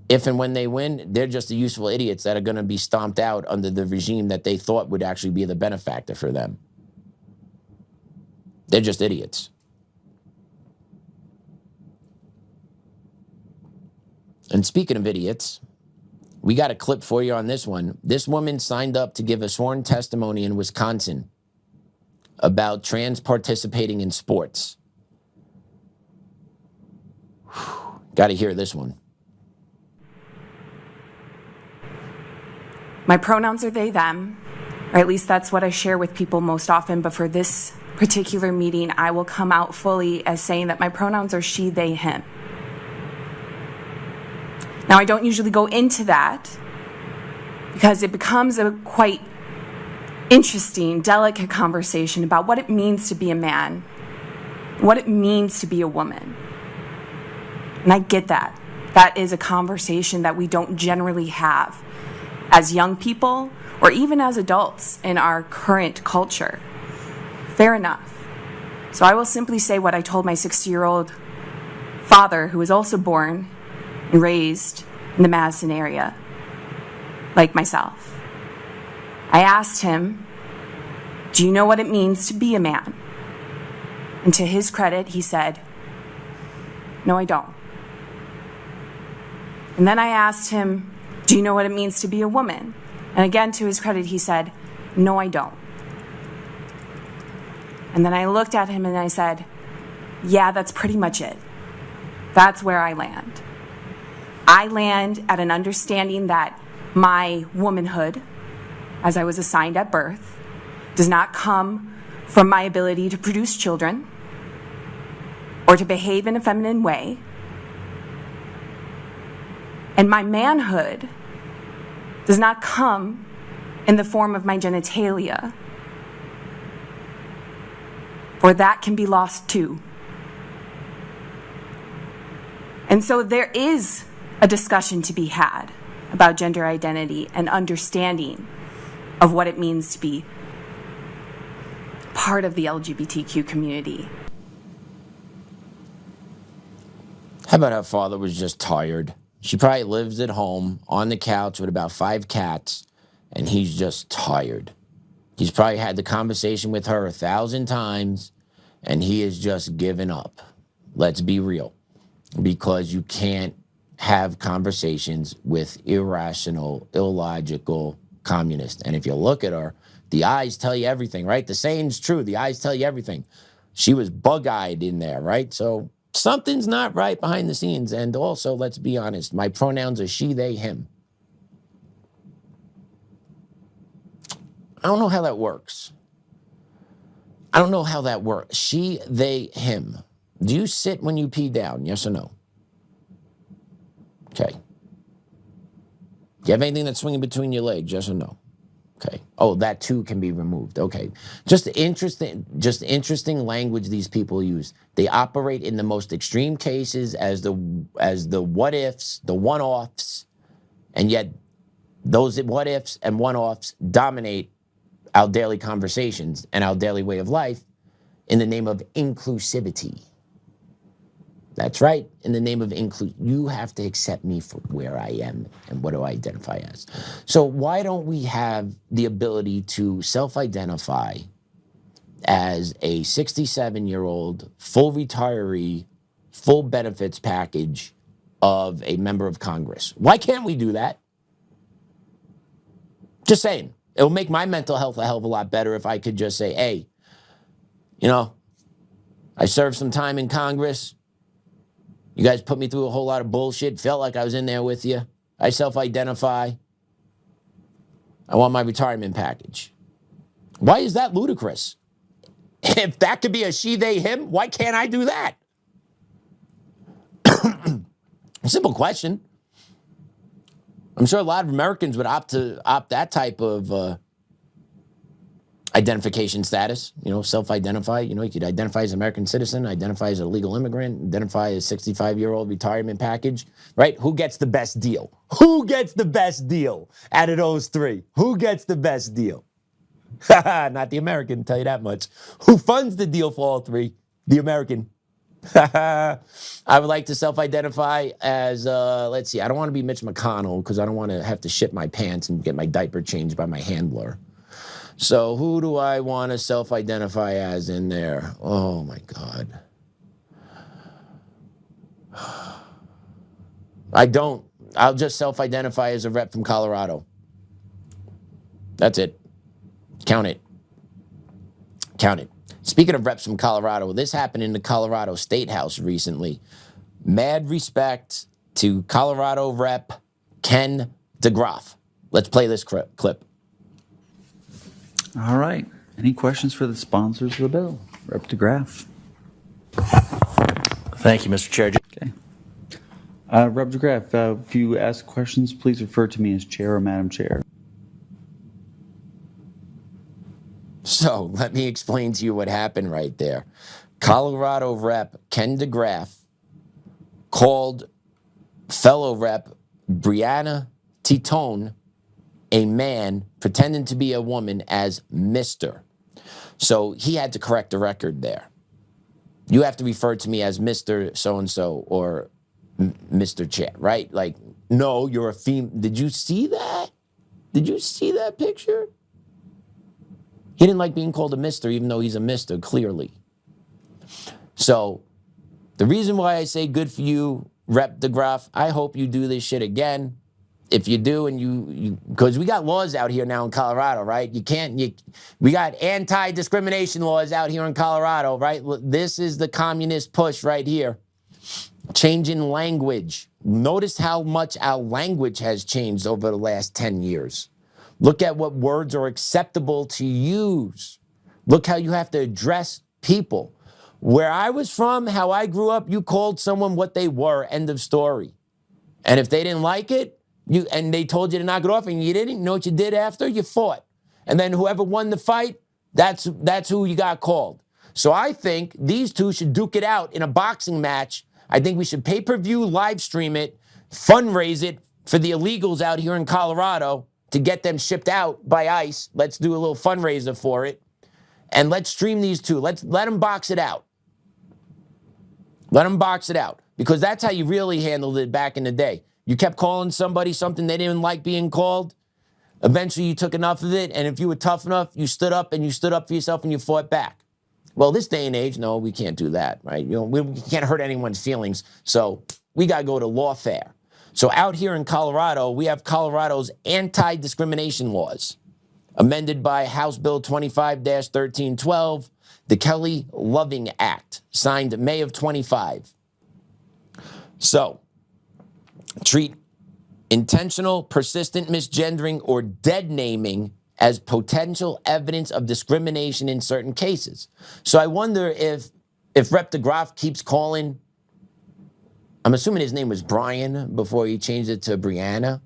if and when they win, they're just the useful idiots that are going to be stomped out under the regime that they thought would actually be the benefactor for them. They're just idiots. And speaking of idiots, we got a clip for you on this one. This woman signed up to give a sworn testimony in Wisconsin about trans participating in sports. Got to hear this one. My pronouns are they, them, or at least that's what I share with people most often, but for this particular meeting, I will come out fully as saying that my pronouns are she, they, him. Now, I don't usually go into that because it becomes a quite interesting, delicate conversation about what it means to be a man, what it means to be a woman. And I get that. That is a conversation that we don't generally have as young people or even as adults in our current culture. Fair enough. So I will simply say what I told my 60-year-old father, who was also born and raised in the Madison area, like myself. I asked him, do you know what it means to be a man? And to his credit, he said, no, I don't. And then I asked him, do you know what it means to be a woman? And again, to his credit, he said, no, I don't. And then I looked at him and I said, yeah, that's pretty much it. That's where I land. I land at an understanding that my womanhood, as I was assigned at birth, does not come from my ability to produce children or to behave in a feminine way. And my manhood does not come in the form of my genitalia, for that can be lost too. And so there is a discussion to be had about gender identity and understanding of what it means to be part of the LGBTQ community. How about her father was just tired? She probably lives at home on the couch with about 5 cats, and he's just tired. He's probably had the conversation with her 1,000 times, and he is just given up. Let's be real. Because you can't have conversations with irrational, illogical communists. And if you look at her, the eyes tell you everything, right? The saying's true. The eyes tell you everything. She was bug-eyed in there, right? So something's not right behind the scenes. And also, let's be honest, my pronouns are she, they, him. I don't know how that works. I don't know how that works. She, they, him. Do you sit when you pee down? Yes or no? Okay. Do you have anything that's swinging between your legs? Yes or no? Okay. Oh, that too can be removed. Okay. Just interesting language these people use. They operate in the most extreme cases as the what ifs, the one-offs, and yet those what ifs and one-offs dominate our daily conversations and our daily way of life in the name of inclusivity. That's right. In the name of you have to accept me for where I am and what do I identify as. So why don't we have the ability to self-identify as a 67-year-old, full retiree, full benefits package of a member of Congress? Why can't we do that? Just saying. It will make my mental health a hell of a lot better if I could just say, hey, you know, I served some time in Congress. You guys put me through a whole lot of bullshit. Felt like I was in there with you. I self-identify. I want my retirement package. Why is that ludicrous? If that could be a she, they, him, why can't I do that? Simple question. I'm sure a lot of Americans would opt that type of identification status, self-identify. You could identify as an American citizen, identify as a legal immigrant, identify as a 65-year-old retirement package, right? Who gets the best deal? Who gets the best deal out of those three? Who gets the best deal? Not the American, tell you that much. Who funds the deal for all three? The American. I would like to self-identify as, let's see, I don't want to be Mitch McConnell because I don't want to have to shit my pants and get my diaper changed by my handler. So who do I want to self-identify as in there? Oh, my God. I don't. I'll just self-identify as a rep from Colorado. That's it. Count it. Count it. Speaking of reps from Colorado, this happened in the Colorado State House recently. Mad respect to Colorado Rep Ken DeGraaf. Let's play this clip. All right. Any questions for the sponsors of the bill? Rep DeGraaf. Thank you, Mr. Chair. Okay. Rep DeGraaf, if you ask questions, please refer to me as Chair or Madam Chair. So let me explain to you what happened right there. Colorado Rep Ken DeGraaf called fellow Rep Brianna Titone a man pretending to be a woman as Mr. So he had to correct the record there. You have to refer to me as Mr. So-and-so or Mr. Chair, right? Like, no, you're a female. Did you see that? Did you see that picture? He didn't like being called a mister, even though he's a mister, clearly. So the reason why I say good for you, Rep DeGraaf, I hope you do this shit again. If you do, and because we got laws out here now in Colorado, right? We got anti-discrimination laws out here in Colorado, right? This is the communist push right here. Changing language. Notice how much our language has changed over the last 10 years. Look at what words are acceptable to use. Look how you have to address people. Where I was from, how I grew up, you called someone what they were, end of story. And if they didn't like it, and they told you to knock it off and you didn't, you know what you did after? You fought. And then whoever won the fight, that's who you got called. So I think these two should duke it out in a boxing match. I think we should pay-per-view, live stream it, fundraise it for the illegals out here in Colorado to get them shipped out by ICE. Let's do a little fundraiser for it. And let's stream these two. Let them box it out. Let them box it out. Because that's how you really handled it back in the day. You kept calling somebody something they didn't like being called. Eventually you took enough of it. And if you were tough enough, you stood up and you stood up for yourself and you fought back. Well, this day and age, no, we can't do that, right? We can't hurt anyone's feelings. So we got to go to lawfare. So out here in Colorado, we have Colorado's anti-discrimination laws, amended by House Bill 25-1312, the Kelly Loving Act, signed May of 25. So, treat intentional, persistent misgendering or dead naming as potential evidence of discrimination in certain cases. So I wonder if Rep DeGraaf keeps calling, I'm assuming his name was Brian before he changed it to Brianna.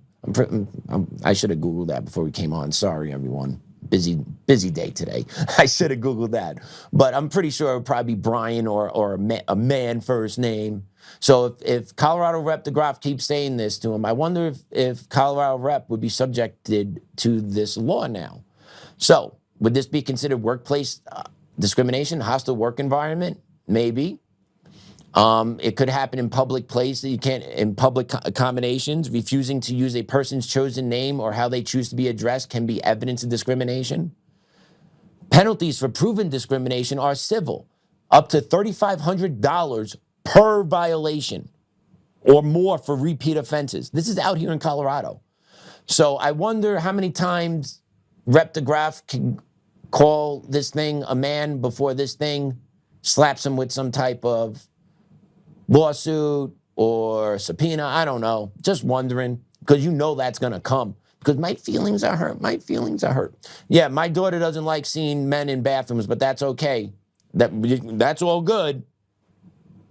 I should have Googled that before we came on. Sorry, everyone. Busy day today. I should have Googled that. But I'm pretty sure it would probably be Brian or a man first name. So if Colorado Rep DeGraaf keeps saying this to him, I wonder if Colorado Rep would be subjected to this law now. So would this be considered workplace discrimination, hostile work environment? Maybe. It could happen in public places. You can't, in public accommodations, refusing to use a person's chosen name or how they choose to be addressed can be evidence of discrimination. Penalties for proven discrimination are civil, up to $3,500 per violation or more for repeat offenses. This is out here in Colorado. So I wonder how many times Rep DeGraaf can call this thing a man before this thing slaps him with some type of lawsuit or subpoena. I don't know. Just wondering, because you know that's going to come. Because my feelings are hurt. My feelings are hurt. Yeah, my daughter doesn't like seeing men in bathrooms, but that's okay. That's all good.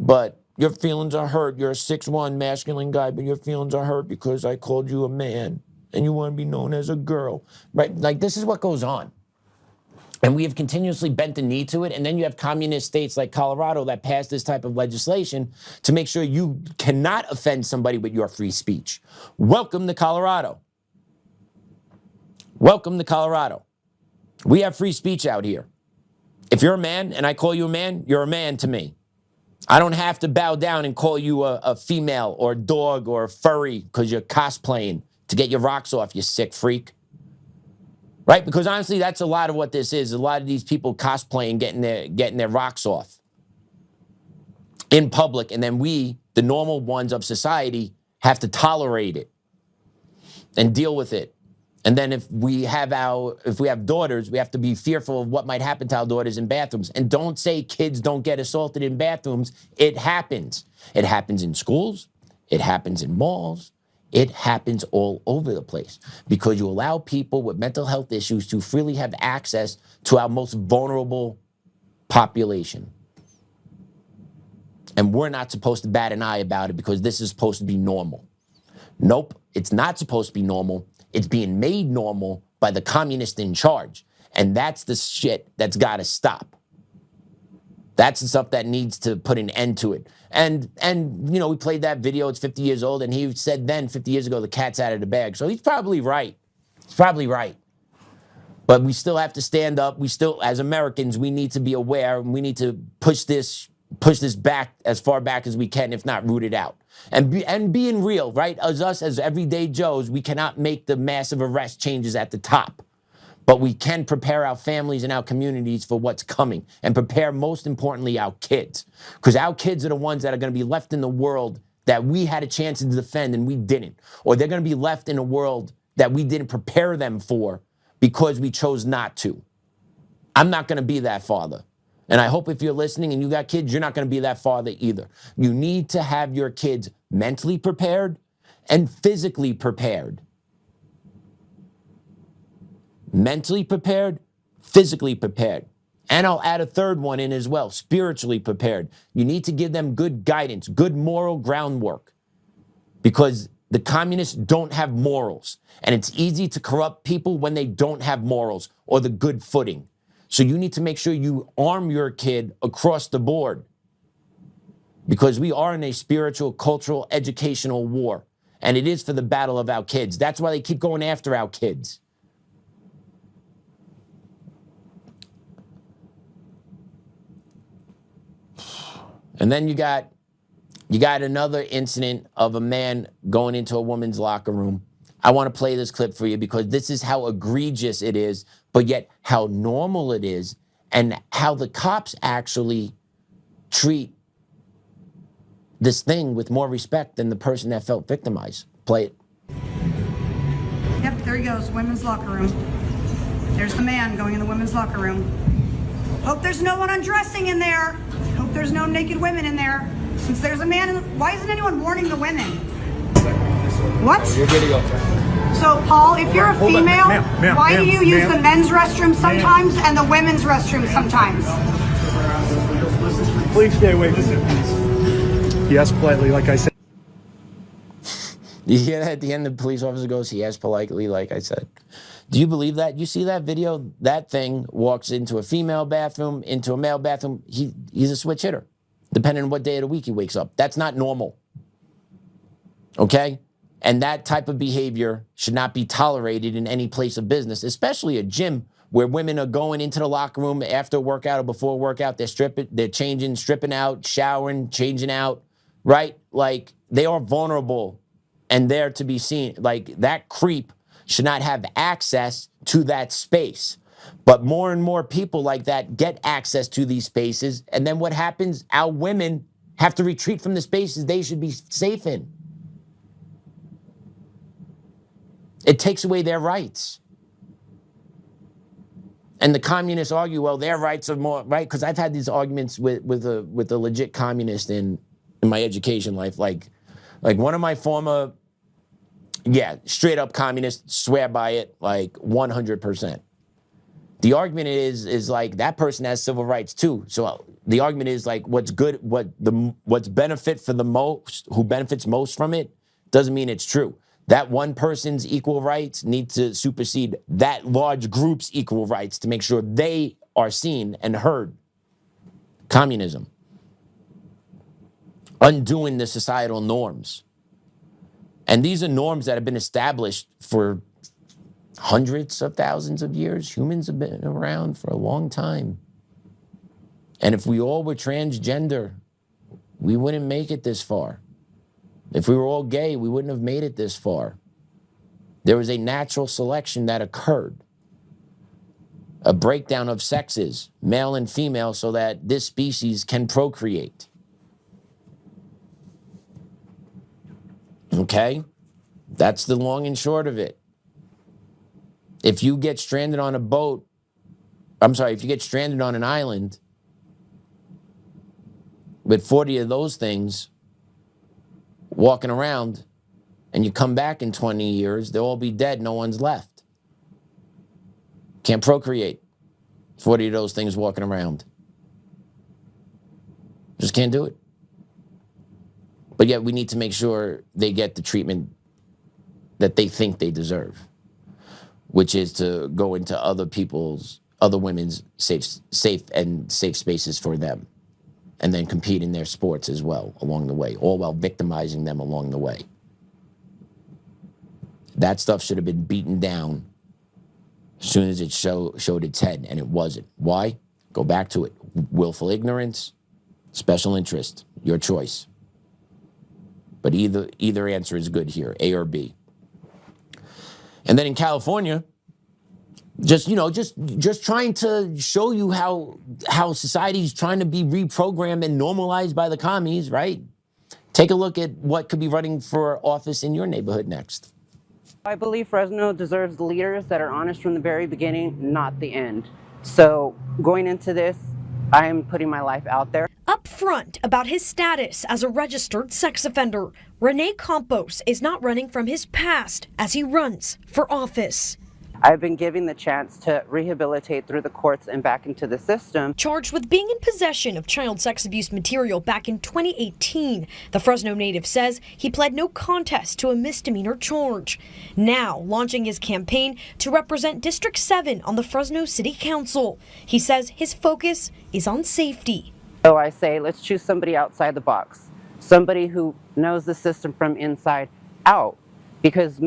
But your feelings are hurt. You're a 6'1" masculine guy, but your feelings are hurt because I called you a man and you want to be known as a girl. Right? Like, this is what goes on. And we have continuously bent the knee to it. And then you have communist states like Colorado that pass this type of legislation to make sure you cannot offend somebody with your free speech. Welcome to Colorado. Welcome to Colorado. We have free speech out here. If you're a man and I call you a man, you're a man to me. I don't have to bow down and call you a female or a dog or a furry because you're cosplaying to get your rocks off, you sick freak. Right? Because honestly, that's a lot of what this is. A lot of these people cosplaying, getting their rocks off in public. And then we, the normal ones of society, have to tolerate it and deal with it. And then if we have daughters, we have to be fearful of what might happen to our daughters in bathrooms. And don't say kids don't get assaulted in bathrooms. It happens. It happens in schools. It happens in malls. It happens all over the place because you allow people with mental health issues to freely have access to our most vulnerable population. And we're not supposed to bat an eye about it because this is supposed to be normal. Nope, it's not supposed to be normal. It's being made normal by the communists in charge. And that's the shit that's got to stop. That's the stuff that needs to put an end to it. And you know, we played that video, it's 50 years old, and he said then, 50 years ago, the cat's out of the bag. So he's probably right. He's probably right. But we still have to stand up. We still, as Americans, we need to be aware, and we need to push this back as far back as we can, if not root it out. And being real, right? As us, as everyday Joes, we cannot make the massive arrest changes at the top. But we can prepare our families and our communities for what's coming and prepare, most importantly, our kids. Because our kids are the ones that are going to be left in the world that we had a chance to defend and we didn't. Or they're going to be left in a world that we didn't prepare them for because we chose not to. I'm not going to be that father. And I hope if you're listening and you got kids, you're not going to be that father either. You need to have your kids mentally prepared and physically prepared. Mentally prepared, physically prepared. And I'll add a third one in as well, spiritually prepared. You need to give them good guidance, good moral groundwork, because the communists don't have morals. And it's easy to corrupt people when they don't have morals or the good footing. So you need to make sure you arm your kid across the board, because we are in a spiritual, cultural, educational war. And it is for the battle of our kids. That's why they keep going after our kids. And then you got another incident of a man going into a woman's locker room. I want to play this clip for you because this is how egregious it is, but yet how normal it is, and how the cops actually treat this thing with more respect than the person that felt victimized. Play it. Yep, there he goes, women's locker room. There's the man going in the women's locker room. Hope there's no one undressing in there. Hope there's no naked women in there. Since there's a man why isn't anyone warning the women? What? So, Paul, if you're a female, why do you use the men's restroom sometimes and the women's restroom sometimes? Please stay away from it. Yes, politely, like I said. You hear that at the end, the police officer goes, he asked politely, like I said. Do you believe that? You see that video? That thing walks into a female bathroom, into a male bathroom. He's a switch hitter, depending on what day of the week he wakes up. That's not normal. Okay? And that type of behavior should not be tolerated in any place of business, especially a gym where women are going into the locker room after a workout or before a workout. They're changing, stripping out, showering, changing out, right? Like, they are vulnerable and there to be seen. Like, that creep should not have access to that space. But more and more people like that get access to these spaces. And then what happens? Our women have to retreat from the spaces they should be safe in. It takes away their rights. And the communists argue, well, their rights are more, right? Because I've had these arguments with a legit communist in in my education life. Like one of my former, straight up communists, swear by it, like 100%. The argument is like that person has civil rights too. So the argument is like what's good, what's benefit for the most, who benefits most from it, doesn't mean it's true. That one person's equal rights need to supersede that large group's equal rights to make sure they are seen and heard. Communism. Undoing the societal norms. And these are norms that have been established for hundreds of thousands of years. Humans have been around for a long time. And if we all were transgender, we wouldn't make it this far. If we were all gay, we wouldn't have made it this far. There was a natural selection that occurred. A breakdown of sexes, male and female, so that this species can procreate. Okay? That's the long and short of it. If you get stranded on a boat, if you get stranded on an island with 40 of those things walking around, and you come back in 20 years, they'll all be dead, no one's left. Can't procreate. 40 of those things walking around. Just can't do it. But yet we need to make sure they get the treatment that they think they deserve, which is to go into other women's safe spaces for them, and then compete in their sports as well along the way, all while victimizing them along the way. That stuff should have been beaten down as soon as it showed its head, and it wasn't. Why? Go back to it. Willful ignorance, special interest, your choice. But either answer is good here, A or B. And then in California, just trying to show you how society's trying to be reprogrammed and normalized by the commies, right? Take a look at what could be running for office in your neighborhood next. I believe Fresno deserves leaders that are honest from the very beginning, not the end. So going into this, I am putting my life out there. Up front about his status as a registered sex offender, Rene Campos is not running from his past as he runs for office. I've been given the chance to rehabilitate through the courts and back into the system. Charged with being in possession of child sex abuse material back in 2018, the Fresno native says he pled no contest to a misdemeanor charge. Now launching his campaign to represent District 7 on the Fresno City Council. He says his focus is on safety. So I say, let's choose somebody outside the box, somebody who knows the system from inside out. Because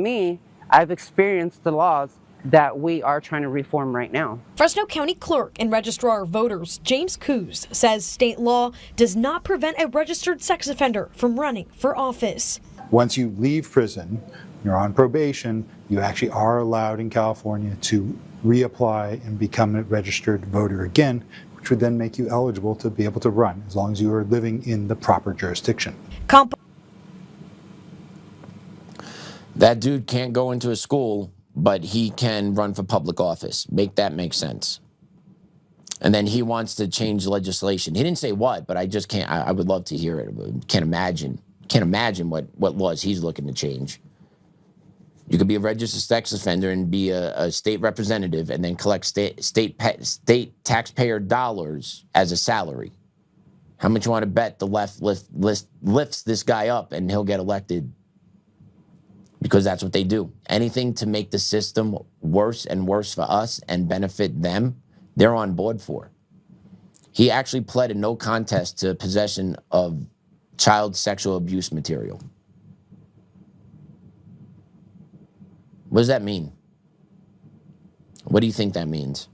I've experienced the laws that we are trying to reform right now. Fresno County Clerk and Registrar of Voters James Coos says state law does not prevent a registered sex offender from running for office. Once you leave prison, you're on probation, you actually are allowed in California to reapply and become a registered voter again, which would then make you eligible to be able to run as long as you are living in the proper jurisdiction. That dude can't go into a school, but he can run for public office. Make that make sense. And then he wants to change legislation. He didn't say what, but I just can't. I would love to hear it. Can't imagine what laws he's looking to change. You could be a registered sex offender and be a state representative and then collect state taxpayer dollars as a salary. How much you want to bet the left lifts this guy up and he'll get elected? Because that's what they do. Anything to make the system worse and worse for us and benefit them, they're on board for. He actually pled a no contest to possession of child sexual abuse material. What does that mean? What do you think that means?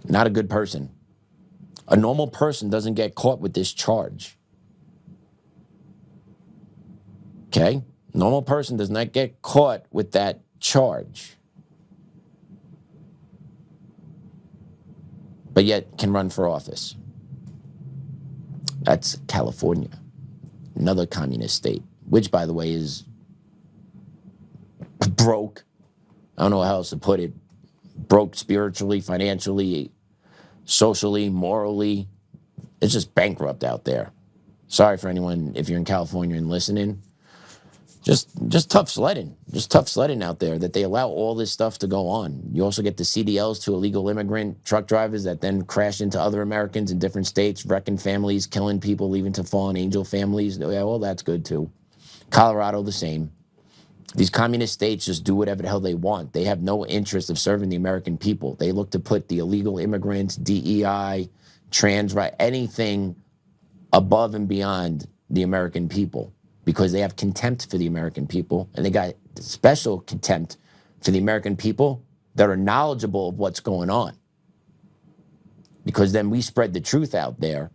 Not a good person. A normal person doesn't get caught with this charge. Okay? Normal person does not get caught with that charge. But yet can run for office. That's California. Another communist state, which, by the way, is broke. I don't know how else to put it. Broke spiritually, financially, socially, morally, It's just bankrupt out there. Sorry for anyone if you're in California and listening. Just tough sledding. Just tough sledding out there that they allow all this stuff to go on. You also get the CDLs to illegal immigrant truck drivers that then crash into other Americans in different states, wrecking families, killing people, leaving to fallen angel families. Yeah, well, that's good too. Colorado, the same. These communist states just do whatever the hell they want. They have no interest of serving the American people. They look to put the illegal immigrants, DEI, trans right, anything above and beyond the American people, because they have contempt for the American people, and they got special contempt for the American people that are knowledgeable of what's going on. Because then we spread the truth out there,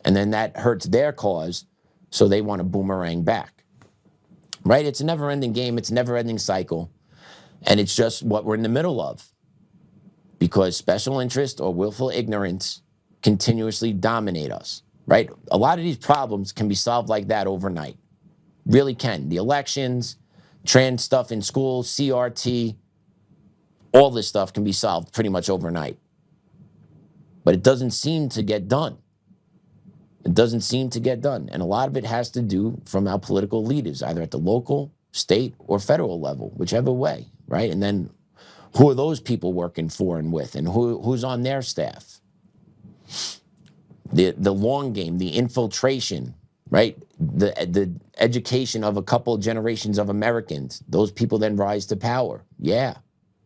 and then that hurts their cause, so they want to boomerang back. Right? It's a never-ending game. It's a never-ending cycle, and it's just what we're in the middle of, because special interest or willful ignorance continuously dominate us. Right? A lot of these problems can be solved like that overnight. Really can. The elections, trans stuff in schools, CRT, all this stuff can be solved pretty much overnight. But it doesn't seem to get done. It doesn't seem to get done. And a lot of it has to do from our political leaders, either at the local, state, or federal level, whichever way, right? And then who are those people working for and with, and who's on their staff? The long game, the infiltration, right? The education of a couple generations of Americans. Those people then rise to power. Yeah.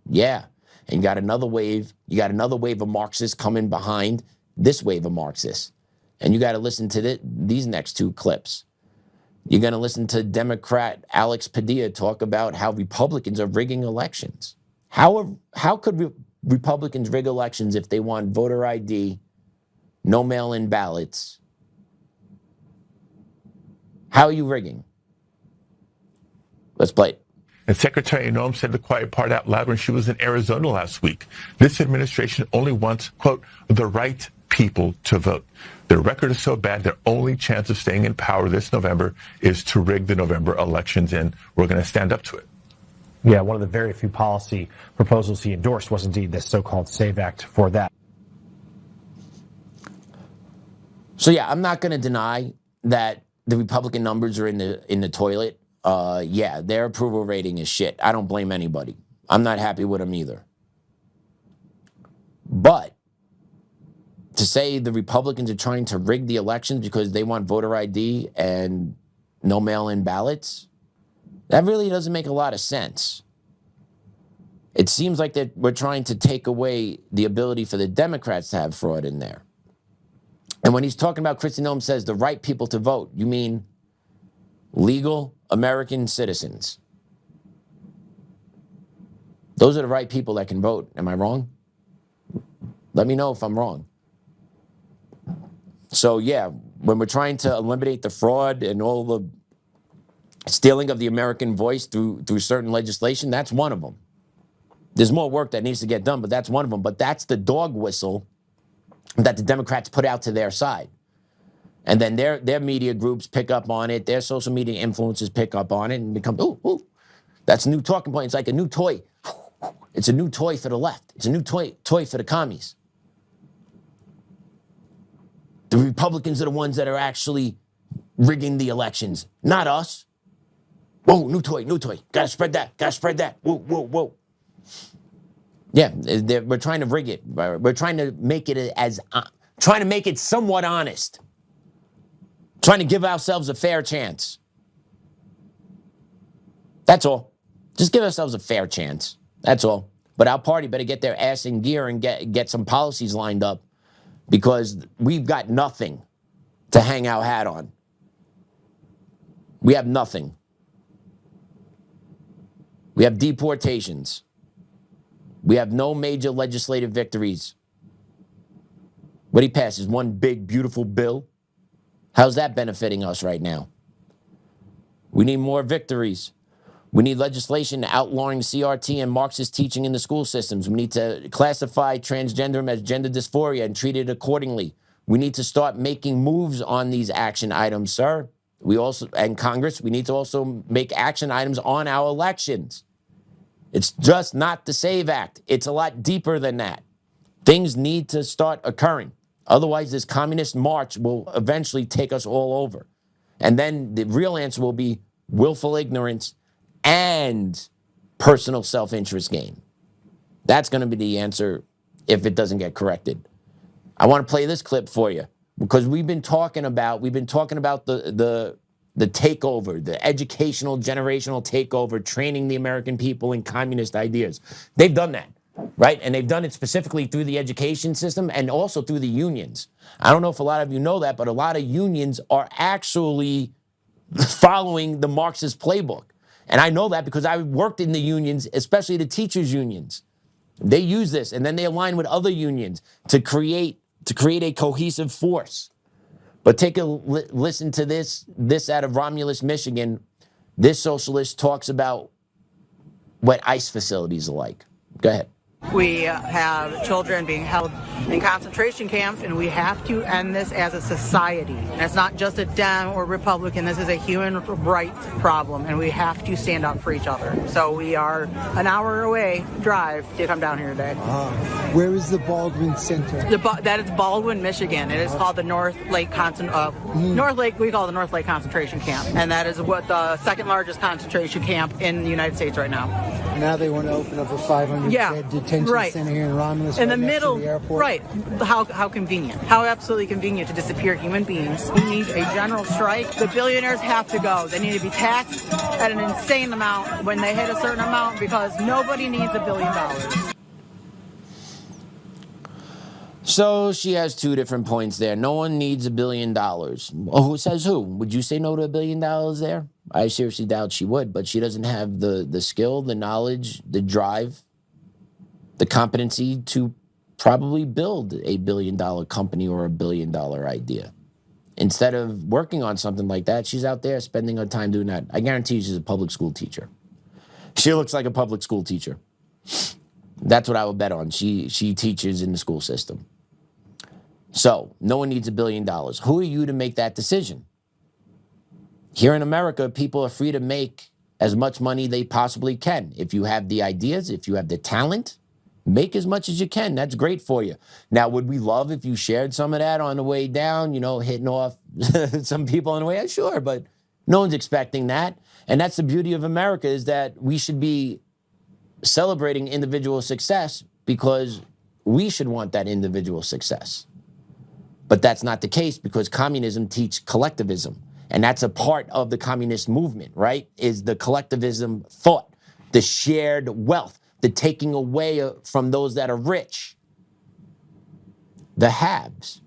And you got another wave of Marxists coming behind this wave of Marxists. And you got to listen to these next two clips. You're going to listen to Democrat Alex Padilla talk about how Republicans are rigging elections. How could Republicans rig elections if they want voter ID, no mail-in ballots? How are you rigging? Let's play it. And Secretary Noem said the quiet part out loud when she was in Arizona last week. This administration only wants, quote, the right people to vote. Their record is so bad, their only chance of staying in power this November is to rig the November elections, and we're going to stand up to it. Yeah, one of the very few policy proposals he endorsed was indeed this so-called SAVE Act for that. So yeah, I'm not going to deny that the Republican numbers are in the toilet. Yeah, their approval rating is shit. I don't blame anybody. I'm not happy with them either. But to say the Republicans are trying to rig the elections because they want voter ID and no mail-in ballots, that really doesn't make a lot of sense. It seems like that we're trying to take away the ability for the Democrats to have fraud in there. And when he's talking about, Kristi Noem says, the right people to vote, you mean legal American citizens. Those are the right people that can vote. Am I wrong? Let me know if I'm wrong. So yeah, when we're trying to eliminate the fraud and all the stealing of the American voice through certain legislation, that's one of them. There's more work that needs to get done, but that's one of them. But that's the dog whistle that the Democrats put out to their side. And then their media groups pick up on it, their social media influencers pick up on it and become, ooh, that's a new talking point. It's like a new toy. It's a new toy for the left. It's a new toy for the commies. The Republicans are the ones that are actually rigging the elections, not us. Whoa, new toy. Gotta spread that. Whoa. Yeah, we're trying to rig it. We're trying to make it somewhat honest. Trying to give ourselves a fair chance. That's all. Just give ourselves a fair chance. That's all. But our party better get their ass in gear and get some policies lined up, because we've got nothing to hang our hat on. We have nothing. We have deportations. We have no major legislative victories. What he passes, one big, beautiful bill. How's that benefiting us right now? We need more victories. We need legislation outlawing CRT and Marxist teaching in the school systems. We need to classify transgenderism as gender dysphoria and treat it accordingly. We need to start making moves on these action items, sir. And Congress, we need to also make action items on our elections. It's just not the SAVE Act. It's a lot deeper than that. Things need to start occurring. Otherwise, this communist march will eventually take us all over. And then the real answer will be willful ignorance and personal self-interest gain. That's going to be the answer if it doesn't get corrected. I want to play this clip for you because we've been talking about the takeover, the educational generational takeover, training the American people in communist ideas. They've done that, right? And they've done it specifically through the education system and also through the unions. I don't know if a lot of you know that, but a lot of unions are actually following the Marxist playbook. And I know that because I worked in the unions, especially the teachers' unions. They use this and then they align with other unions to create a cohesive force. But take a listen to this out of Romulus, Michigan. This socialist talks about what ICE facilities are like. Go ahead. We have children being held in concentration camps, and we have to end this as a society. And it's not just a Dem or Republican. This is a human rights problem, and we have to stand up for each other. So we are an hour away drive to come down here today. Where is the Baldwin Center? That is Baldwin, Michigan. It is called the North Lake North Lake. We call it the North Lake Concentration Camp, and that is what the second largest concentration camp in the United States right now. Now they want to open up a 500-bed detention center here in Romulus, in the next to middle, the airport. Right? How convenient? How absolutely convenient to disappear human beings. We need a general strike. The billionaires have to go. They need to be taxed at an insane amount when they hit a certain amount because nobody needs $1 billion. So she has two different points there. No one needs $1 billion. Well, who says who? Would you say no to $1 billion there? I seriously doubt she would, but she doesn't have the skill, the knowledge, the drive, the competency to probably build a $1 billion company or a $1 billion idea. Instead of working on something like that, she's out there spending her time doing that. I guarantee you she's a public school teacher. She looks like a public school teacher. That's what I would bet on. She teaches in the school system. So, no one needs $1 billion. Who are you to make that decision? Here in America, people are free to make as much money they possibly can. If you have the ideas, if you have the talent, make as much as you can. That's great for you. Now, would we love if you shared some of that on the way down, hitting off some people on the way out? Sure, but no one's expecting that. And that's the beauty of America, is that we should be celebrating individual success because we should want that individual success. But that's not the case because communism teaches collectivism. And that's a part of the communist movement, right? Is the collectivism thought, the shared wealth, the taking away from those that are rich, the haves,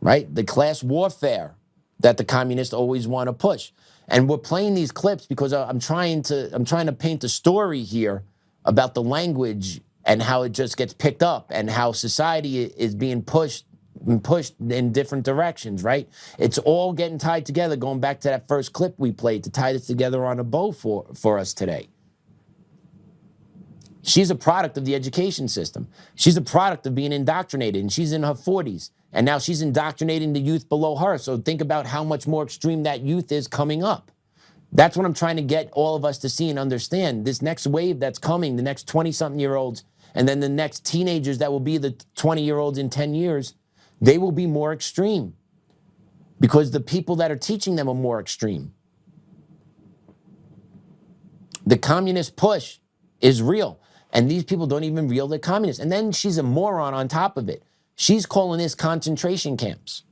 right? The class warfare that the communists always want to push. And we're playing these clips because I'm trying to paint a story here about the language and how it just gets picked up and how society is being pushed in different directions, right? It's all getting tied together, going back to that first clip we played to tie this together on a bow for us today. She's a product of the education system. She's a product of being indoctrinated, and she's in her 40s. And now she's indoctrinating the youth below her. So think about how much more extreme that youth is coming up. That's what I'm trying to get all of us to see and understand. This next wave that's coming, the next 20-something-year-olds, and then the next teenagers that will be the 20-year-olds in 10 years, they will be more extreme because the people that are teaching them are more extreme. The communist push is real, and these people don't even realize they're communists. And then she's a moron on top of it. She's calling this concentration camps.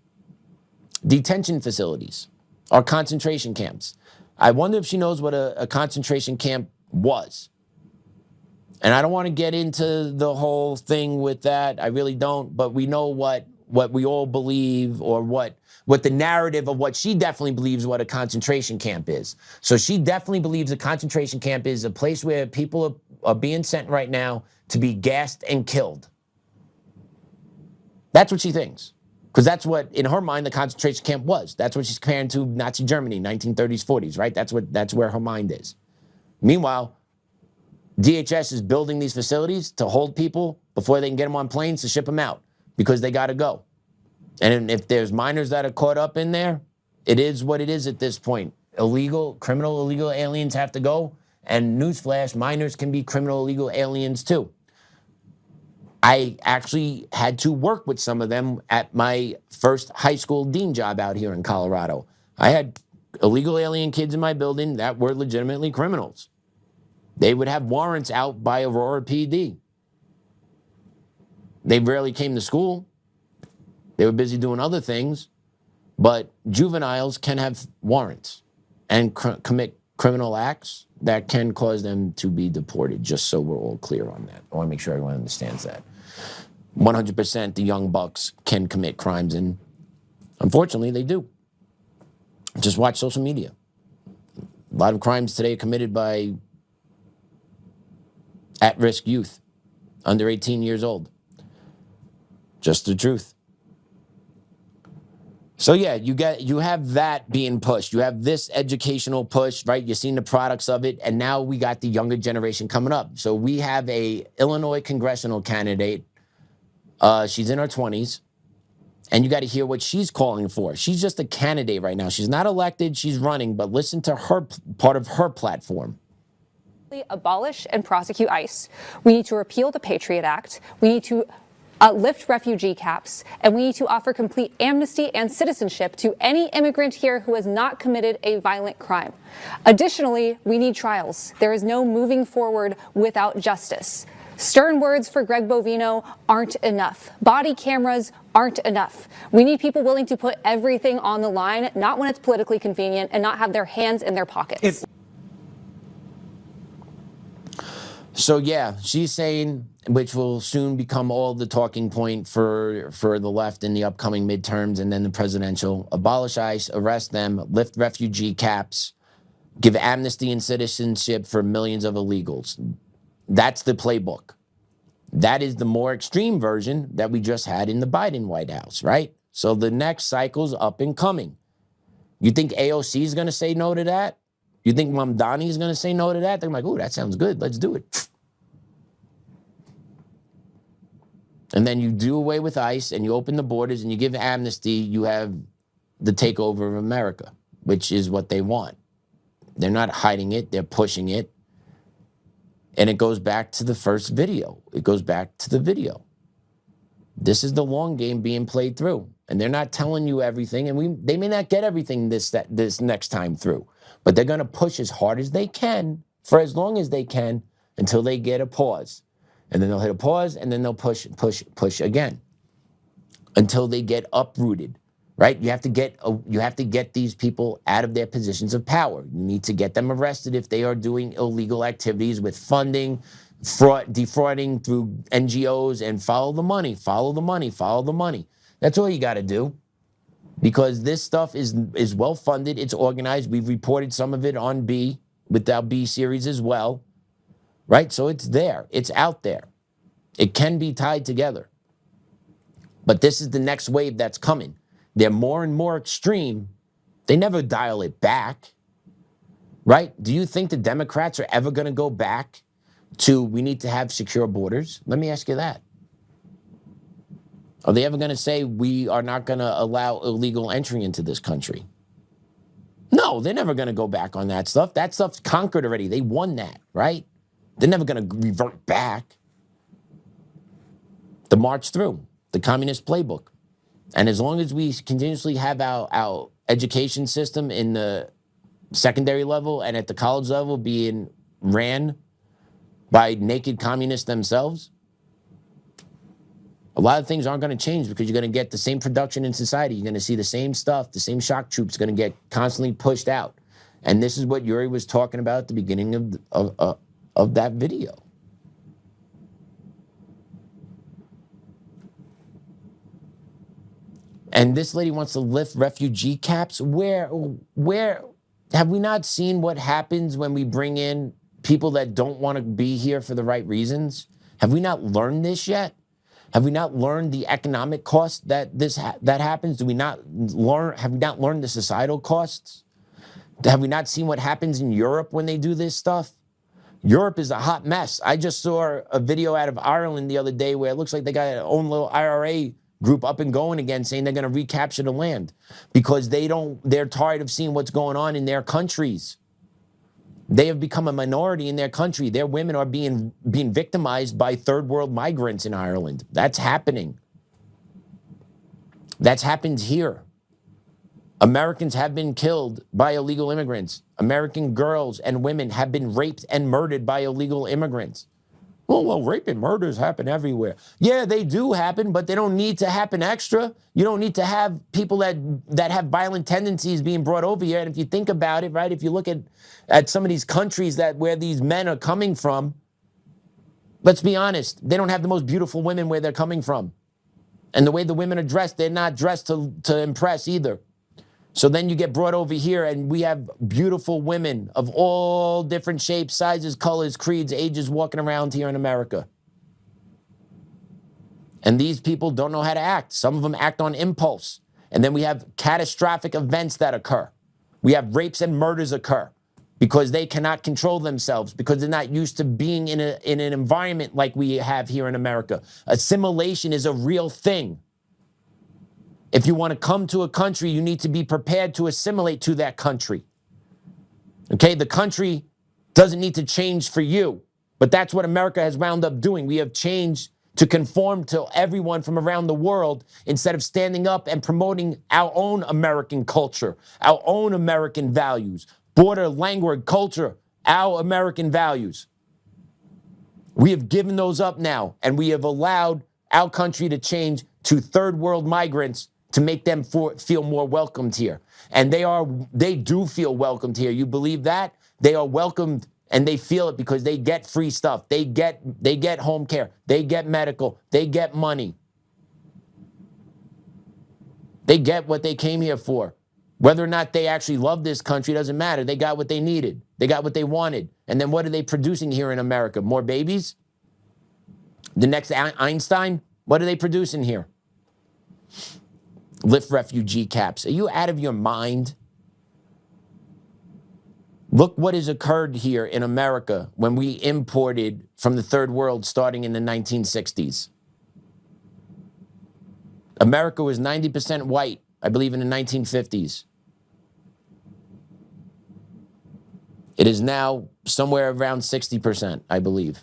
Detention facilities are concentration camps. I wonder if she knows what a concentration camp was. And I don't want to get into the whole thing with that. I really don't. But we know what we all believe, or what the narrative of what she definitely believes what a concentration camp is. So she definitely believes a concentration camp is a place where people are being sent right now to be gassed and killed. That's what she thinks. Because that's what, in her mind, the concentration camp was. That's what she's comparing to Nazi Germany, 1930s, 40s, right? That's where her mind is. Meanwhile, DHS is building these facilities to hold people before they can get them on planes to ship them out because they got to go. And if there's minors that are caught up in there, it is what it is at this point. Criminal illegal aliens have to go. And newsflash, minors can be criminal illegal aliens too. I actually had to work with some of them at my first high school dean job out here in Colorado. I had illegal alien kids in my building that were legitimately criminals. They would have warrants out by Aurora PD. They rarely came to school. They were busy doing other things. But juveniles can have warrants and commit criminal acts that can cause them to be deported, just so we're all clear on that. I want to make sure everyone understands that. 100% the young bucks can commit crimes, and unfortunately they do. Just watch social media. A lot of crimes today are committed by at-risk youth, under 18 years old. Just the truth. So yeah, you have that being pushed. You have this educational push, right? You've seen the products of it, and now we got the younger generation coming up. So we have a Illinois congressional candidate. She's in her 20s, and you got to hear what she's calling for. She's just a candidate right now. She's not elected, she's running, but listen to her part of her platform. Abolish and prosecute ICE. We need to repeal the Patriot Act. We need to lift refugee caps, and we need to offer complete amnesty and citizenship to any immigrant here who has not committed a violent crime. Additionally, we need trials. There is no moving forward without justice. Stern words for Greg Bovino aren't enough. Body cameras aren't enough. We need people willing to put everything on the line, not when it's politically convenient, and not have their hands in their pockets. So yeah, she's saying, which will soon become all the talking point for the left in the upcoming midterms and then the presidential: abolish ICE, arrest them, lift refugee caps, give amnesty and citizenship for millions of illegals. That's the playbook. That is the more extreme version that we just had in the Biden White House, right? So the next cycle's up and coming. You think AOC is going to say no to that? You think Mamdani is going to say no to that? They're like, oh, that sounds good. Let's do it. And then you do away with ICE and you open the borders and you give amnesty. You have the takeover of America, which is what they want. They're not hiding it. They're pushing it. And it goes back to the first video. It goes back to the video. This is the long game being played through. And they're not telling you everything. And they may not get everything this next time through. But they're going to push as hard as they can for as long as they can until they get a pause. And then they'll hit a pause, and then they'll push again until they get uprooted, right? You have to get these people out of their positions of power. You need to get them arrested if they are doing illegal activities with funding, defrauding through NGOs, and follow the money, follow the money, follow the money. That's all you got to do. Because this stuff is well funded, it's organized. We've reported some of it on B with our B series as well, right? So it's there, it's out there. It can be tied together. But this is the next wave that's coming. They're more and more extreme. They never dial it back, right? Do you think the Democrats are ever going to go back to we need to have secure borders? Let me ask you that. Are they ever going to say we are not going to allow illegal entry into this country? No, they're never going to go back on that stuff. That stuff's conquered already. They won that, right? They're never going to revert back. The march through, the communist playbook. And as long as we continuously have our education system in the secondary level and at the college level being ran by naked communists themselves, a lot of things aren't going to change because you're going to get the same production in society. You're going to see the same stuff, the same shock troops going to get constantly pushed out. And this is what Yuri was talking about at the beginning of that video. And this lady wants to lift refugee caps. Where have we not seen what happens when we bring in people that don't want to be here for the right reasons? Have we not learned this yet? Have we not learned the economic cost that that happens? Have we not learned the societal costs? Have we not seen what happens in Europe when they do this stuff? Europe is a hot mess. I just saw a video out of Ireland the other day where it looks like they got their own little IRA group up and going again, saying they're going to recapture the land because they're tired of seeing what's going on in their countries. They have become a minority in their country. Their women are being victimized by third world migrants in Ireland. That's happening. That's happened here. Americans have been killed by illegal immigrants. American girls and women have been raped and murdered by illegal immigrants. Well, rape and murders happen everywhere. Yeah, they do happen, but they don't need to happen extra. You don't need to have people that have violent tendencies being brought over here. And if you think about it, right, if you look at some of these countries where these men are coming from, let's be honest, they don't have the most beautiful women where they're coming from. And the way the women are dressed, they're not dressed to impress either. So then you get brought over here and we have beautiful women of all different shapes, sizes, colors, creeds, ages walking around here in America. And these people don't know how to act. Some of them act on impulse. And then we have catastrophic events that occur. We have rapes and murders occur because they cannot control themselves, because they're not used to being in an environment like we have here in America. Assimilation is a real thing. If you want to come to a country, you need to be prepared to assimilate to that country. Okay, the country doesn't need to change for you, but that's what America has wound up doing. We have changed to conform to everyone from around the world instead of standing up and promoting our own American culture, our own American values, border, language, culture, our American values. We have given those up now, and we have allowed our country to change to third world migrants to make them feel more welcomed here. And they do feel welcomed here. You believe that? They are welcomed and they feel it because they get free stuff. They get home care. They get medical. They get money. They get what they came here for. Whether or not they actually love this country doesn't matter. They got what they needed. They got what they wanted. And then what are they producing here in America? More babies? The next Einstein? What are they producing here? Lift refugee caps. Are you out of your mind? Look what has occurred here in America when we imported from the third world starting in the 1960s. America was 90% white, I believe, in the 1950s. It is now somewhere around 60%, I believe.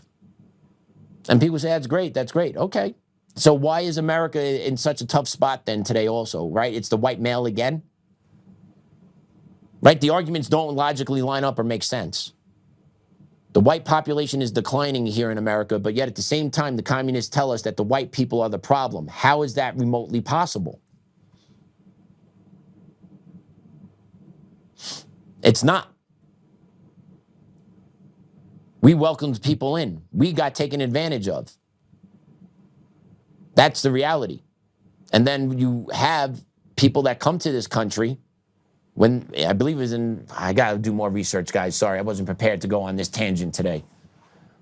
And people say, that's great, that's great. Okay. So why is America in such a tough spot then today also, right? It's the white male again, right? The arguments don't logically line up or make sense. The white population is declining here in America, but yet at the same time, the communists tell us that the white people are the problem. How is that remotely possible? It's not. We welcomed people in. We got taken advantage of. That's the reality. And then you have people that come to this country when, I believe it was in, I got to do more research, guys. Sorry, I wasn't prepared to go on this tangent today.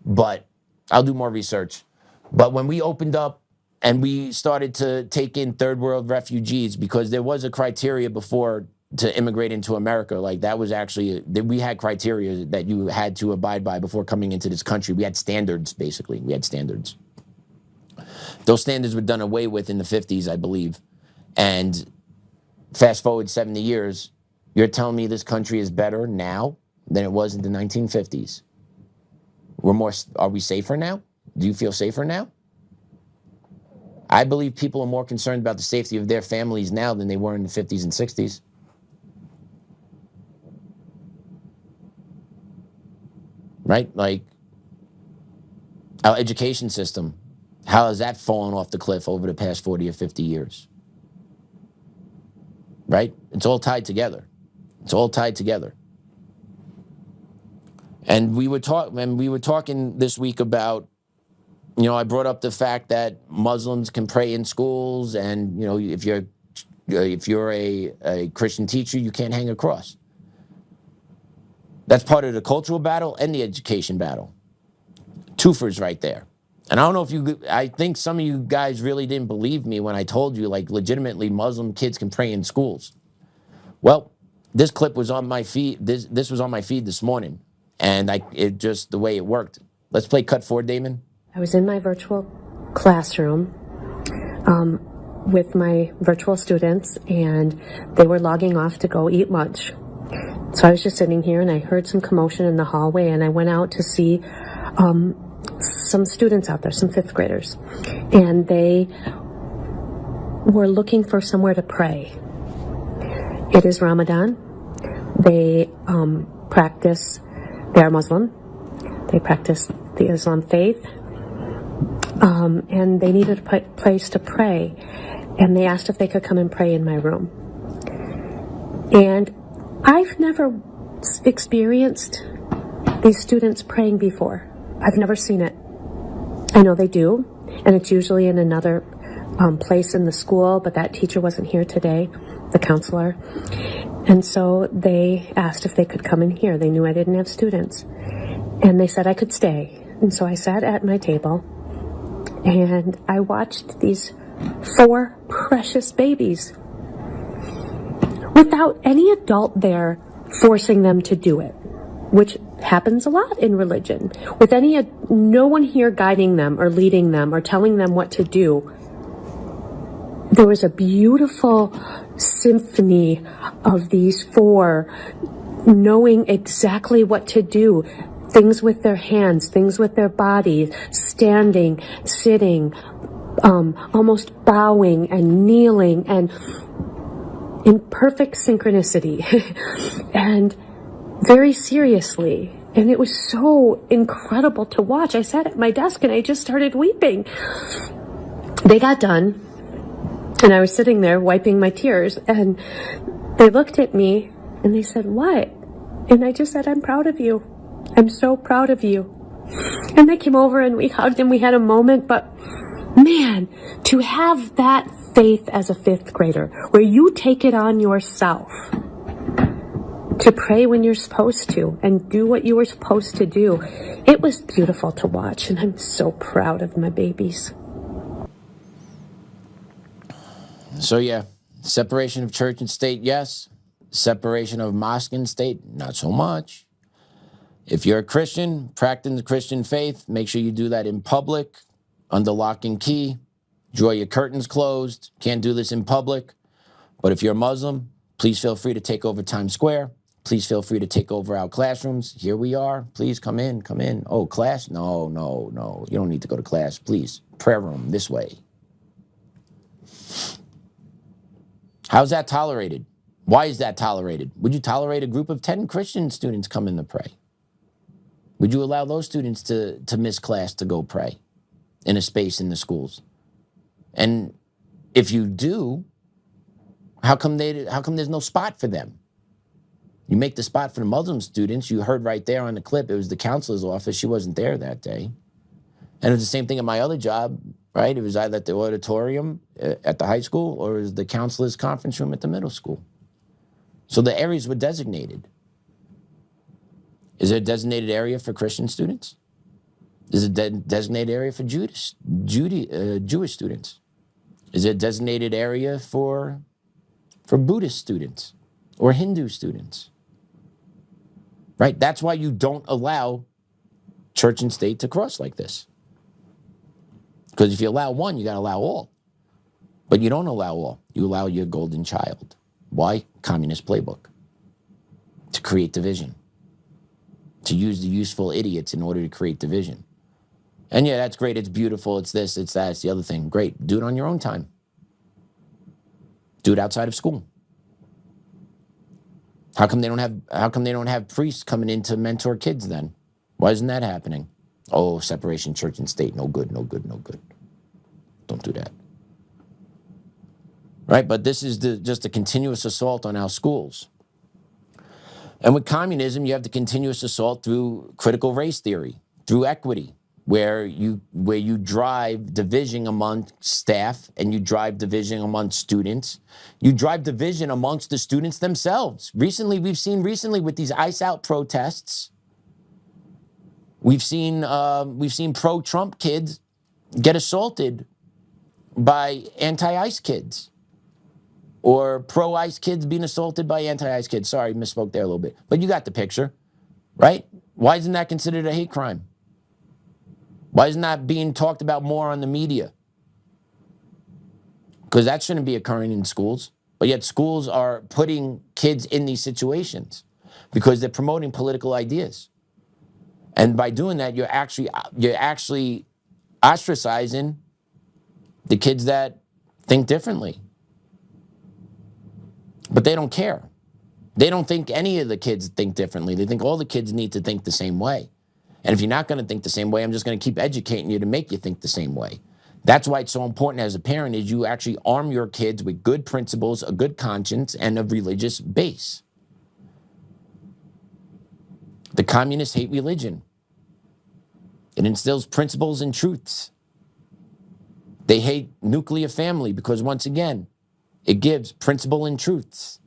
But I'll do more research. But when we opened up and we started to take in third world refugees, because there was a criteria before to immigrate into America, like that was actually, we had criteria that you had to abide by before coming into this country. We had standards, basically. We had standards. Those standards were done away with in the 50s, I believe. And fast forward 70 years, you're telling me this country is better now than it was in the 1950s? Are we safer now? Do you feel safer now? I believe people are more concerned about the safety of their families now than they were in the 50s and 60s. Right? Like, our education system, how has that fallen off the cliff over the past 40 or 50 years? Right? It's all tied together. It's all tied together. And we were talking this week about, you know, I brought up the fact that Muslims can pray in schools, and, you know, if you're a Christian teacher, you can't hang a cross. That's part of the cultural battle and the education battle. Twofers right there. And I don't know if I think some of you guys really didn't believe me when I told you, like, legitimately Muslim kids can pray in schools. Well, this clip was on my feed. This was on my feed this morning, and it just the way it worked. Let's play cut 4, Damon. I was in my virtual classroom with my virtual students, and they were logging off to go eat lunch. So I was just sitting here and I heard some commotion in the hallway, and I went out to see some students out there, some fifth graders, and they were looking for somewhere to pray. It is Ramadan. They they're Muslim. They practice the Islam faith. And they needed a place to pray. And they asked if they could come and pray in my room. And I've never experienced these students praying before. I've never seen it. I know they do, and it's usually in another place in the school, but that teacher wasn't here today, the counselor. And so they asked if they could come in here. They knew I didn't have students. And they said I could stay. And so I sat at my table, and I watched these 4 precious babies without any adult there forcing them to do it, which happens a lot in religion. With no one here guiding them or leading them or telling them what to do. There was a beautiful symphony of these 4 knowing exactly what to do. Things with their hands, things with their bodies, standing, sitting, almost bowing and kneeling, and in perfect synchronicity and very seriously. And it was so incredible to watch. I sat at my desk and I just started weeping. They got done, and I was sitting there wiping my tears, and they looked at me and they said, "What?" And I just said, "I'm proud of you. I'm so proud of you." And they came over and we hugged and we had a moment, but man, to have that faith as a 5th grader, where you take it on yourself to pray when you're supposed to and do what you were supposed to do, it was beautiful to watch, and I'm so proud of my babies. So yeah, separation of church and state, yes. Separation of mosque and state, not so much. If you're a Christian, practicing the Christian faith, make sure you do that in public, under lock and key. Draw your curtains closed. Can't do this in public. But if you're a Muslim, please feel free to take over Times Square. Please feel free to take over our classrooms. Here we are. Please come in, come in. Oh, class? No, no, no. You don't need to go to class. Please, prayer room, this way. How's that tolerated? Why is that tolerated? Would you tolerate a group of 10 Christian students coming to pray? Would you allow those students to miss class to go pray in a space in the schools? And if you do, how come there's no spot for them? You make the spot for the Muslim students. You heard right there on the clip, it was the counselor's office. She wasn't there that day. And it was the same thing at my other job, right? It was either at the auditorium at the high school or it was the counselor's conference room at the middle school. So the areas were designated. Is there a designated area for Christian students? Is there a designated area for Jewish students? Is there a designated area for Buddhist students or Hindu students? Right? That's why you don't allow church and state to cross like this. Because if you allow one, you got to allow all. But you don't allow all. You allow your golden child. Why? Communist playbook. To create division. To use the useful idiots in order to create division. And yeah, that's great. It's beautiful. It's this, it's that, it's the other thing. Great. Do it on your own time. Do it outside of school. How come they don't have priests coming in to mentor kids then? Why isn't that happening? Oh, separation church and state. No good, no good, no good. Don't do that. Right? But this is just a continuous assault on our schools. And with communism, you have the continuous assault through critical race theory, through equity, where you drive division among staff and you drive division among students. You drive division amongst the students themselves. We've seen with these ICE out protests, we've seen pro-Trump kids get assaulted by anti-ICE kids. Or pro-ICE kids being assaulted by anti-ICE kids. Sorry, misspoke there a little bit. But you got the picture, right? Why isn't that considered a hate crime? Why isn't that being talked about more on the media? Because that shouldn't be occurring in schools. But yet schools are putting kids in these situations. because they're promoting political ideas. And by doing that, you're actually ostracizing the kids that think differently. But they don't care. They don't think any of the kids think differently. They think all the kids need to think the same way. And if you're not going to think the same way, I'm just going to keep educating you to make you think the same way. That's why it's so important as a parent is you actually arm your kids with good principles, a good conscience, and a religious base. The communists hate religion. It instills principles and truths. They hate nuclear family because, once again, it gives principle and truths.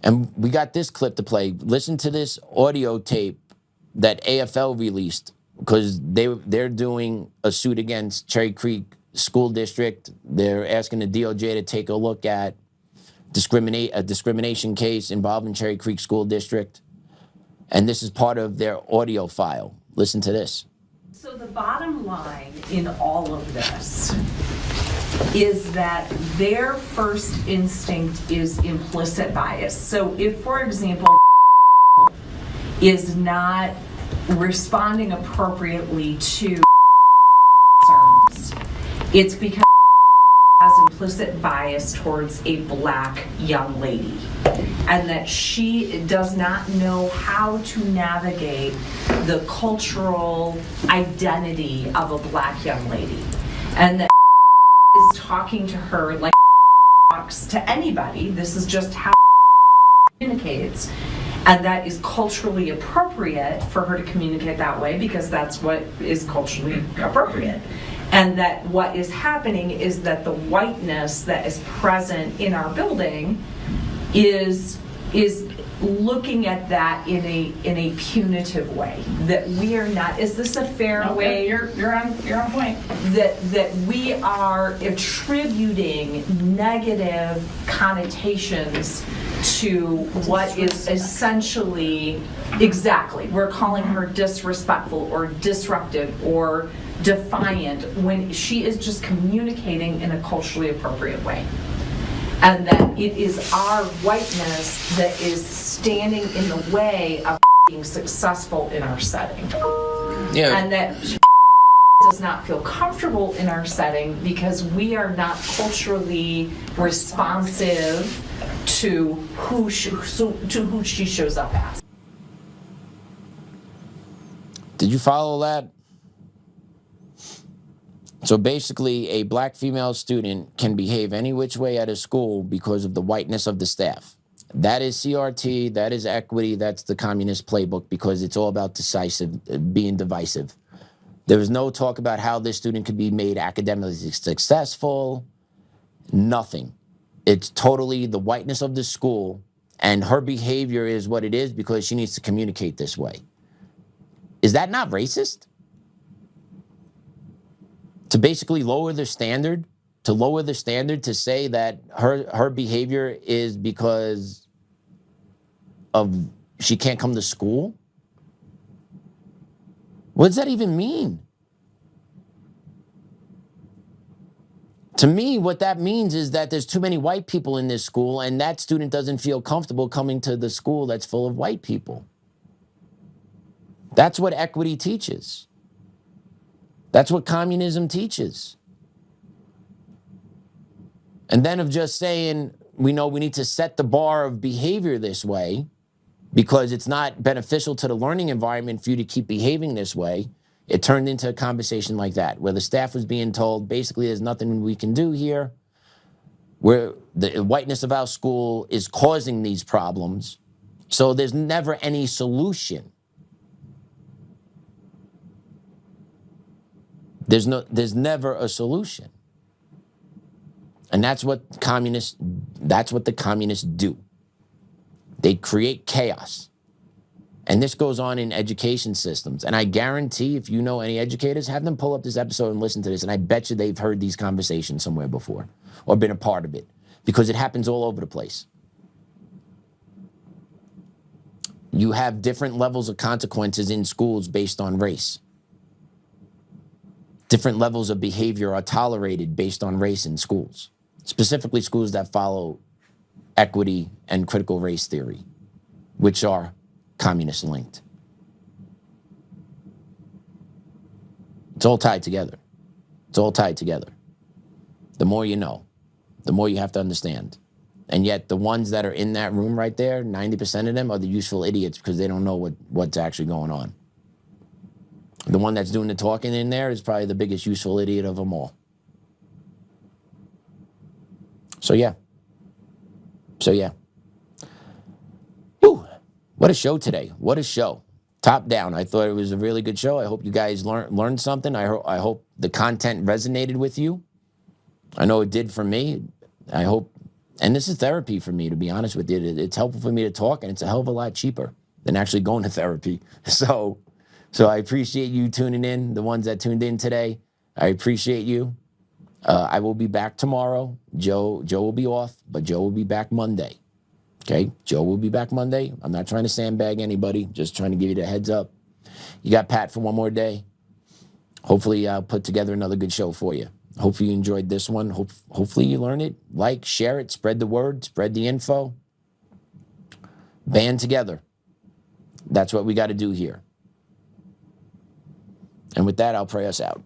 And we got this clip to play. Listen to this audio tape that AFL released because they're doing a suit against Cherry Creek School District. They're asking the DOJ to take a look at a discrimination case involving Cherry Creek School District. And this is part of their audio file. Listen to this. So the bottom line in all of this is that their first instinct is implicit bias. So if, for example, is not responding appropriately to concerns, it's because has implicit bias towards a black young lady, and that she does not know how to navigate the cultural identity of a black young lady, and that is talking to her like talks to anybody. This is just how communicates, and that is culturally appropriate for her to communicate that way because that's what is culturally appropriate. And that what is happening is that the whiteness that is present in our building is looking at that in a punitive way. That we are not. Is this a fair way? You're on point. That we are attributing negative connotations to what is essentially exactly. We're calling her disrespectful or disruptive or defiant when she is just communicating in a culturally appropriate way. And that it is our whiteness that is standing in the way of being successful in our setting. Yeah. And that does not feel comfortable in our setting because we are not culturally responsive to who she shows up as. Did you follow that? So basically, a black female student can behave any which way at a school because of the whiteness of the staff. That is CRT, that is equity, that's the communist playbook because it's all about being divisive. There was no talk about how this student could be made academically successful, nothing. It's totally the whiteness of the school, and her behavior is what it is because she needs to communicate this way. Is that not racist? To basically lower the standard, to say that her behavior is because of she can't come to school? What does that even mean? To me, what that means is that there's too many white people in this school and that student doesn't feel comfortable coming to the school that's full of white people. That's what equity teaches. That's what communism teaches. And then of just saying, we know we need to set the bar of behavior this way because it's not beneficial to the learning environment for you to keep behaving this way. It turned into a conversation like that, where the staff was being told, basically, there's nothing we can do here, where the whiteness of our school is causing these problems, so there's never any solution. There's never a solution. And that's what the communists do. They create chaos. And this goes on in education systems. And I guarantee if you know any educators, have them pull up this episode and listen to this. And I bet you they've heard these conversations somewhere before or been a part of it because it happens all over the place. You have different levels of consequences in schools based on race. Different levels of behavior are tolerated based on race in schools, specifically schools that follow equity, and critical race theory, which are communist linked. It's all tied together. It's all tied together. The more you know, the more you have to understand. And yet the ones that are in that room right there, 90% of them are the useful idiots because they don't know what's actually going on. The one that's doing the talking in there is probably the biggest useful idiot of them all. So yeah. Whew. What a show today. What a show. Top down. I thought it was a really good show. I hope you guys learned something. I hope the content resonated with you. I know it did for me. I hope, and this is therapy for me, to be honest with you. It's helpful for me to talk, and it's a hell of a lot cheaper than actually going to therapy. So I appreciate you tuning in, the ones that tuned in today. I appreciate you. I will be back tomorrow. Joe will be off, but Joe will be back Monday. Okay? Joe will be back Monday. I'm not trying to sandbag anybody, just trying to give you the heads up. You got Pat for one more day. Hopefully I'll put together another good show for you. Hopefully you enjoyed this one. Hopefully you learn it. Like, share it, spread the word, spread the info. Band together. That's what we got to do here. And with that, I'll pray us out.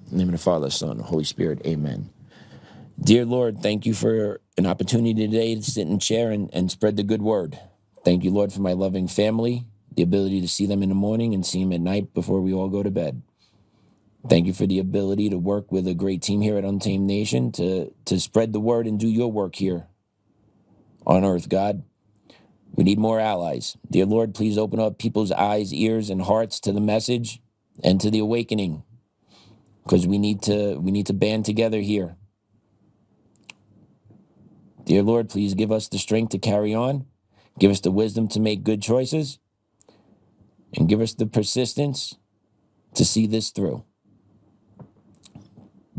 In the name of the Father, Son, and Holy Spirit, amen. Dear Lord, thank you for an opportunity today to sit in a chair and spread the good word. Thank you, Lord, for my loving family, the ability to see them in the morning and see them at night before we all go to bed. Thank you for the ability to work with a great team here at Untamed Nation to spread the word and do your work here on earth, God. We need more allies. Dear Lord, please open up people's eyes, ears, and hearts to the message and to the awakening, because we need to band together here. Dear Lord, please give us the strength to carry on. Give us the wisdom to make good choices. And give us the persistence to see this through.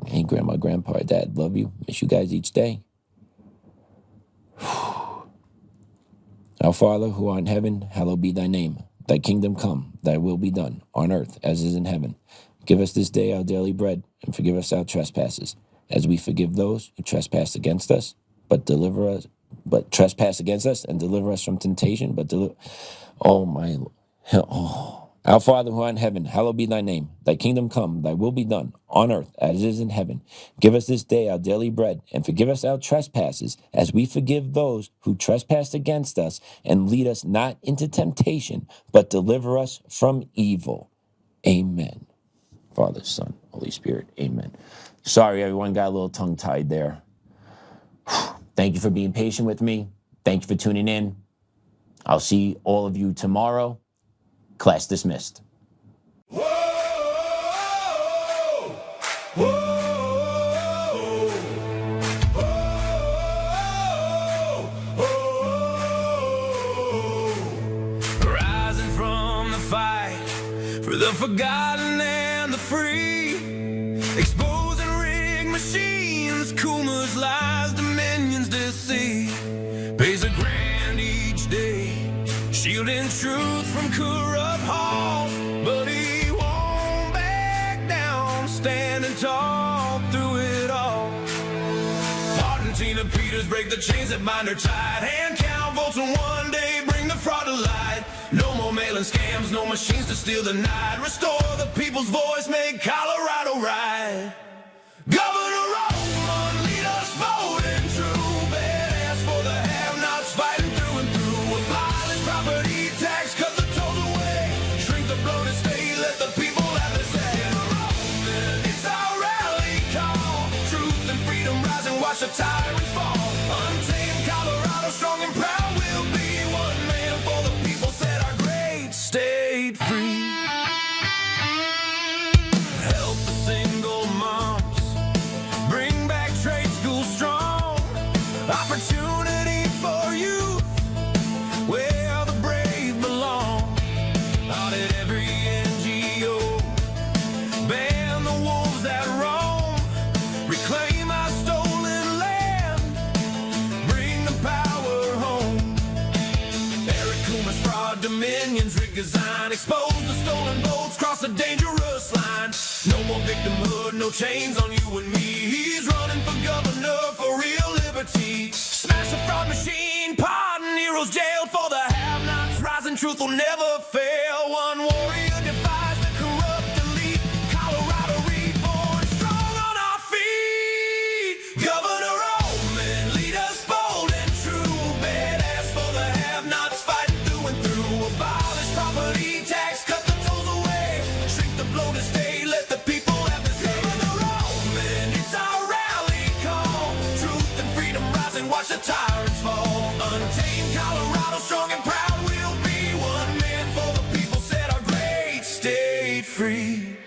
Hey, Grandma, Grandpa, Dad, love you. Miss you guys each day. Our Father, who art in heaven, hallowed be thy name. Thy kingdom come, thy will be done, on earth as is in heaven. Give us this day our daily bread, and forgive us our trespasses, as we forgive those who trespass against us. But trespass against us and deliver us from temptation. Our Father who art in heaven, hallowed be thy name. Thy kingdom come, thy will be done, on earth as it is in heaven. Give us this day our daily bread, and forgive us our trespasses, as we forgive those who trespass against us. And lead us not into temptation, but deliver us from evil. Amen. Father, Son, Holy Spirit, amen. Sorry, everyone got a little tongue-tied there. Thank you for being patient with me. Thank you for tuning in. I'll see all of you tomorrow. Class dismissed. Rising from the fight for the forgotten and the free, exposing rigged machines, Kuma's lies, Dominion's deceit, pays $1,000 each day, shielding truth from corrupt halls, but he won't back down, standing tall through it all. Hart and Tina Peters break the chains that bind her tight, hand count votes and one day bring the fraud to light. No more mailing scams, no machines to steal the night, restore the people's voice, make Colorado right. Governor Oltmann, lead us bold and true, badass for the have-nots, fighting through and through. Abolish property tax, cut the tolls away, shrink the bloated state, let the people have their say. It's our rally call, truth and freedom rise and watch the tyrants fall. Untamed Colorado, strong and proud, we'll be one man for the people, set our great state free. Help the single moms, bring back trade school strong, opportunity for youth, where the brave belong. Audit every NGO, ban the wolves that roam, reclaim our stolen land, bring the power home. Eric Kuma's fraud, Dominion's rigged design, expose the stolen votes, cross the dangerous line. No more victimhood, no chains on you and me. He's running for governor for real. fraud machine, pardon heroes jailed for the have-nots. Rising truth will never fail. One warrior defies the corrupt elite. Colorado reborn, strong on our feet. Governor Oltmann, lead us bold and true. Badass for the have-nots, fighting through and through. Abolish property tax, cut the tolls away. Shrink the blow to stay, let the people have the say. Governor Oltmann, it's our rally call. Truth and freedom rising, watch the tyrants fall. Untamed Colorado, strong and proud, we'll be one man for the people, set our great state free.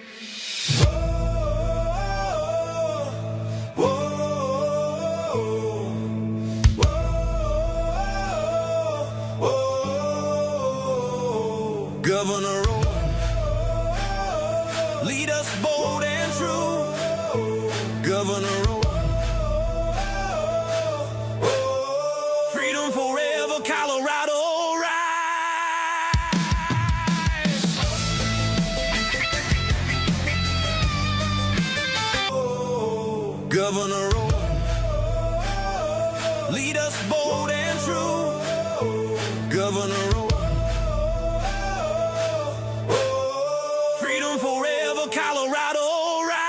Governor Oltmann, lead us bold and true. Governor Oltmann, freedom forever, Colorado rise. Governor Oltmann, lead us bold and true. Governor Oltmann, freedom forever, Colorado rise.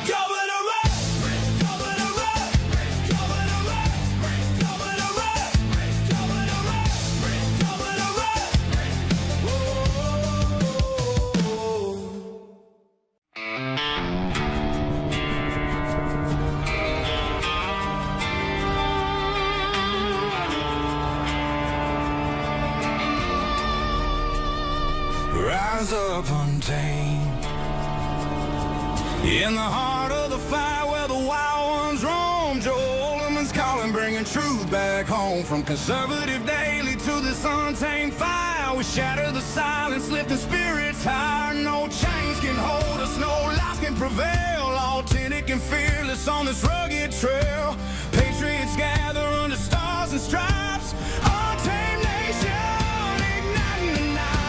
Governor Oltmann, Governor Oltmann, Governor Oltmann, Governor Oltmann, Governor Oltmann, Governor Rise up untamed, in the heart of the fight where the wild ones roam. Joe Oltmann's calling, bringing truth back home. From conservative daily to this untamed fire, we shatter the silence, lifting spirits higher. No chains can hold us, no lies can prevail. Authentic and fearless on this rugged trail. Patriots gather under stars and stripes. Untamed nation, igniting the nights.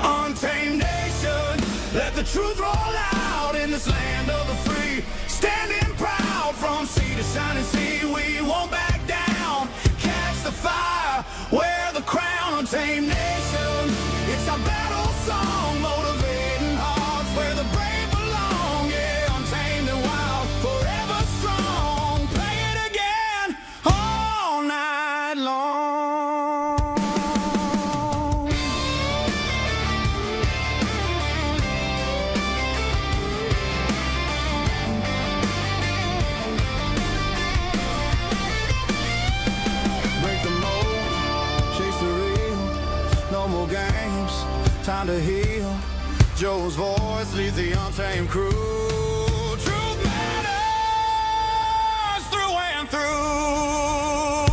Untamed nation, let the truth roll out in this land of the free. Standing proud from sea to shining sea, we won't back down. Catch the fire, wear the crown. Untamed nation, it's our battle song, motivating hearts where the brave belong. Yeah, untamed and wild, forever strong. Play it again all night long. Break the mold, chase the real, no more games, time to heal. Joe's voice leads the untamed crew. Truth matters through and through.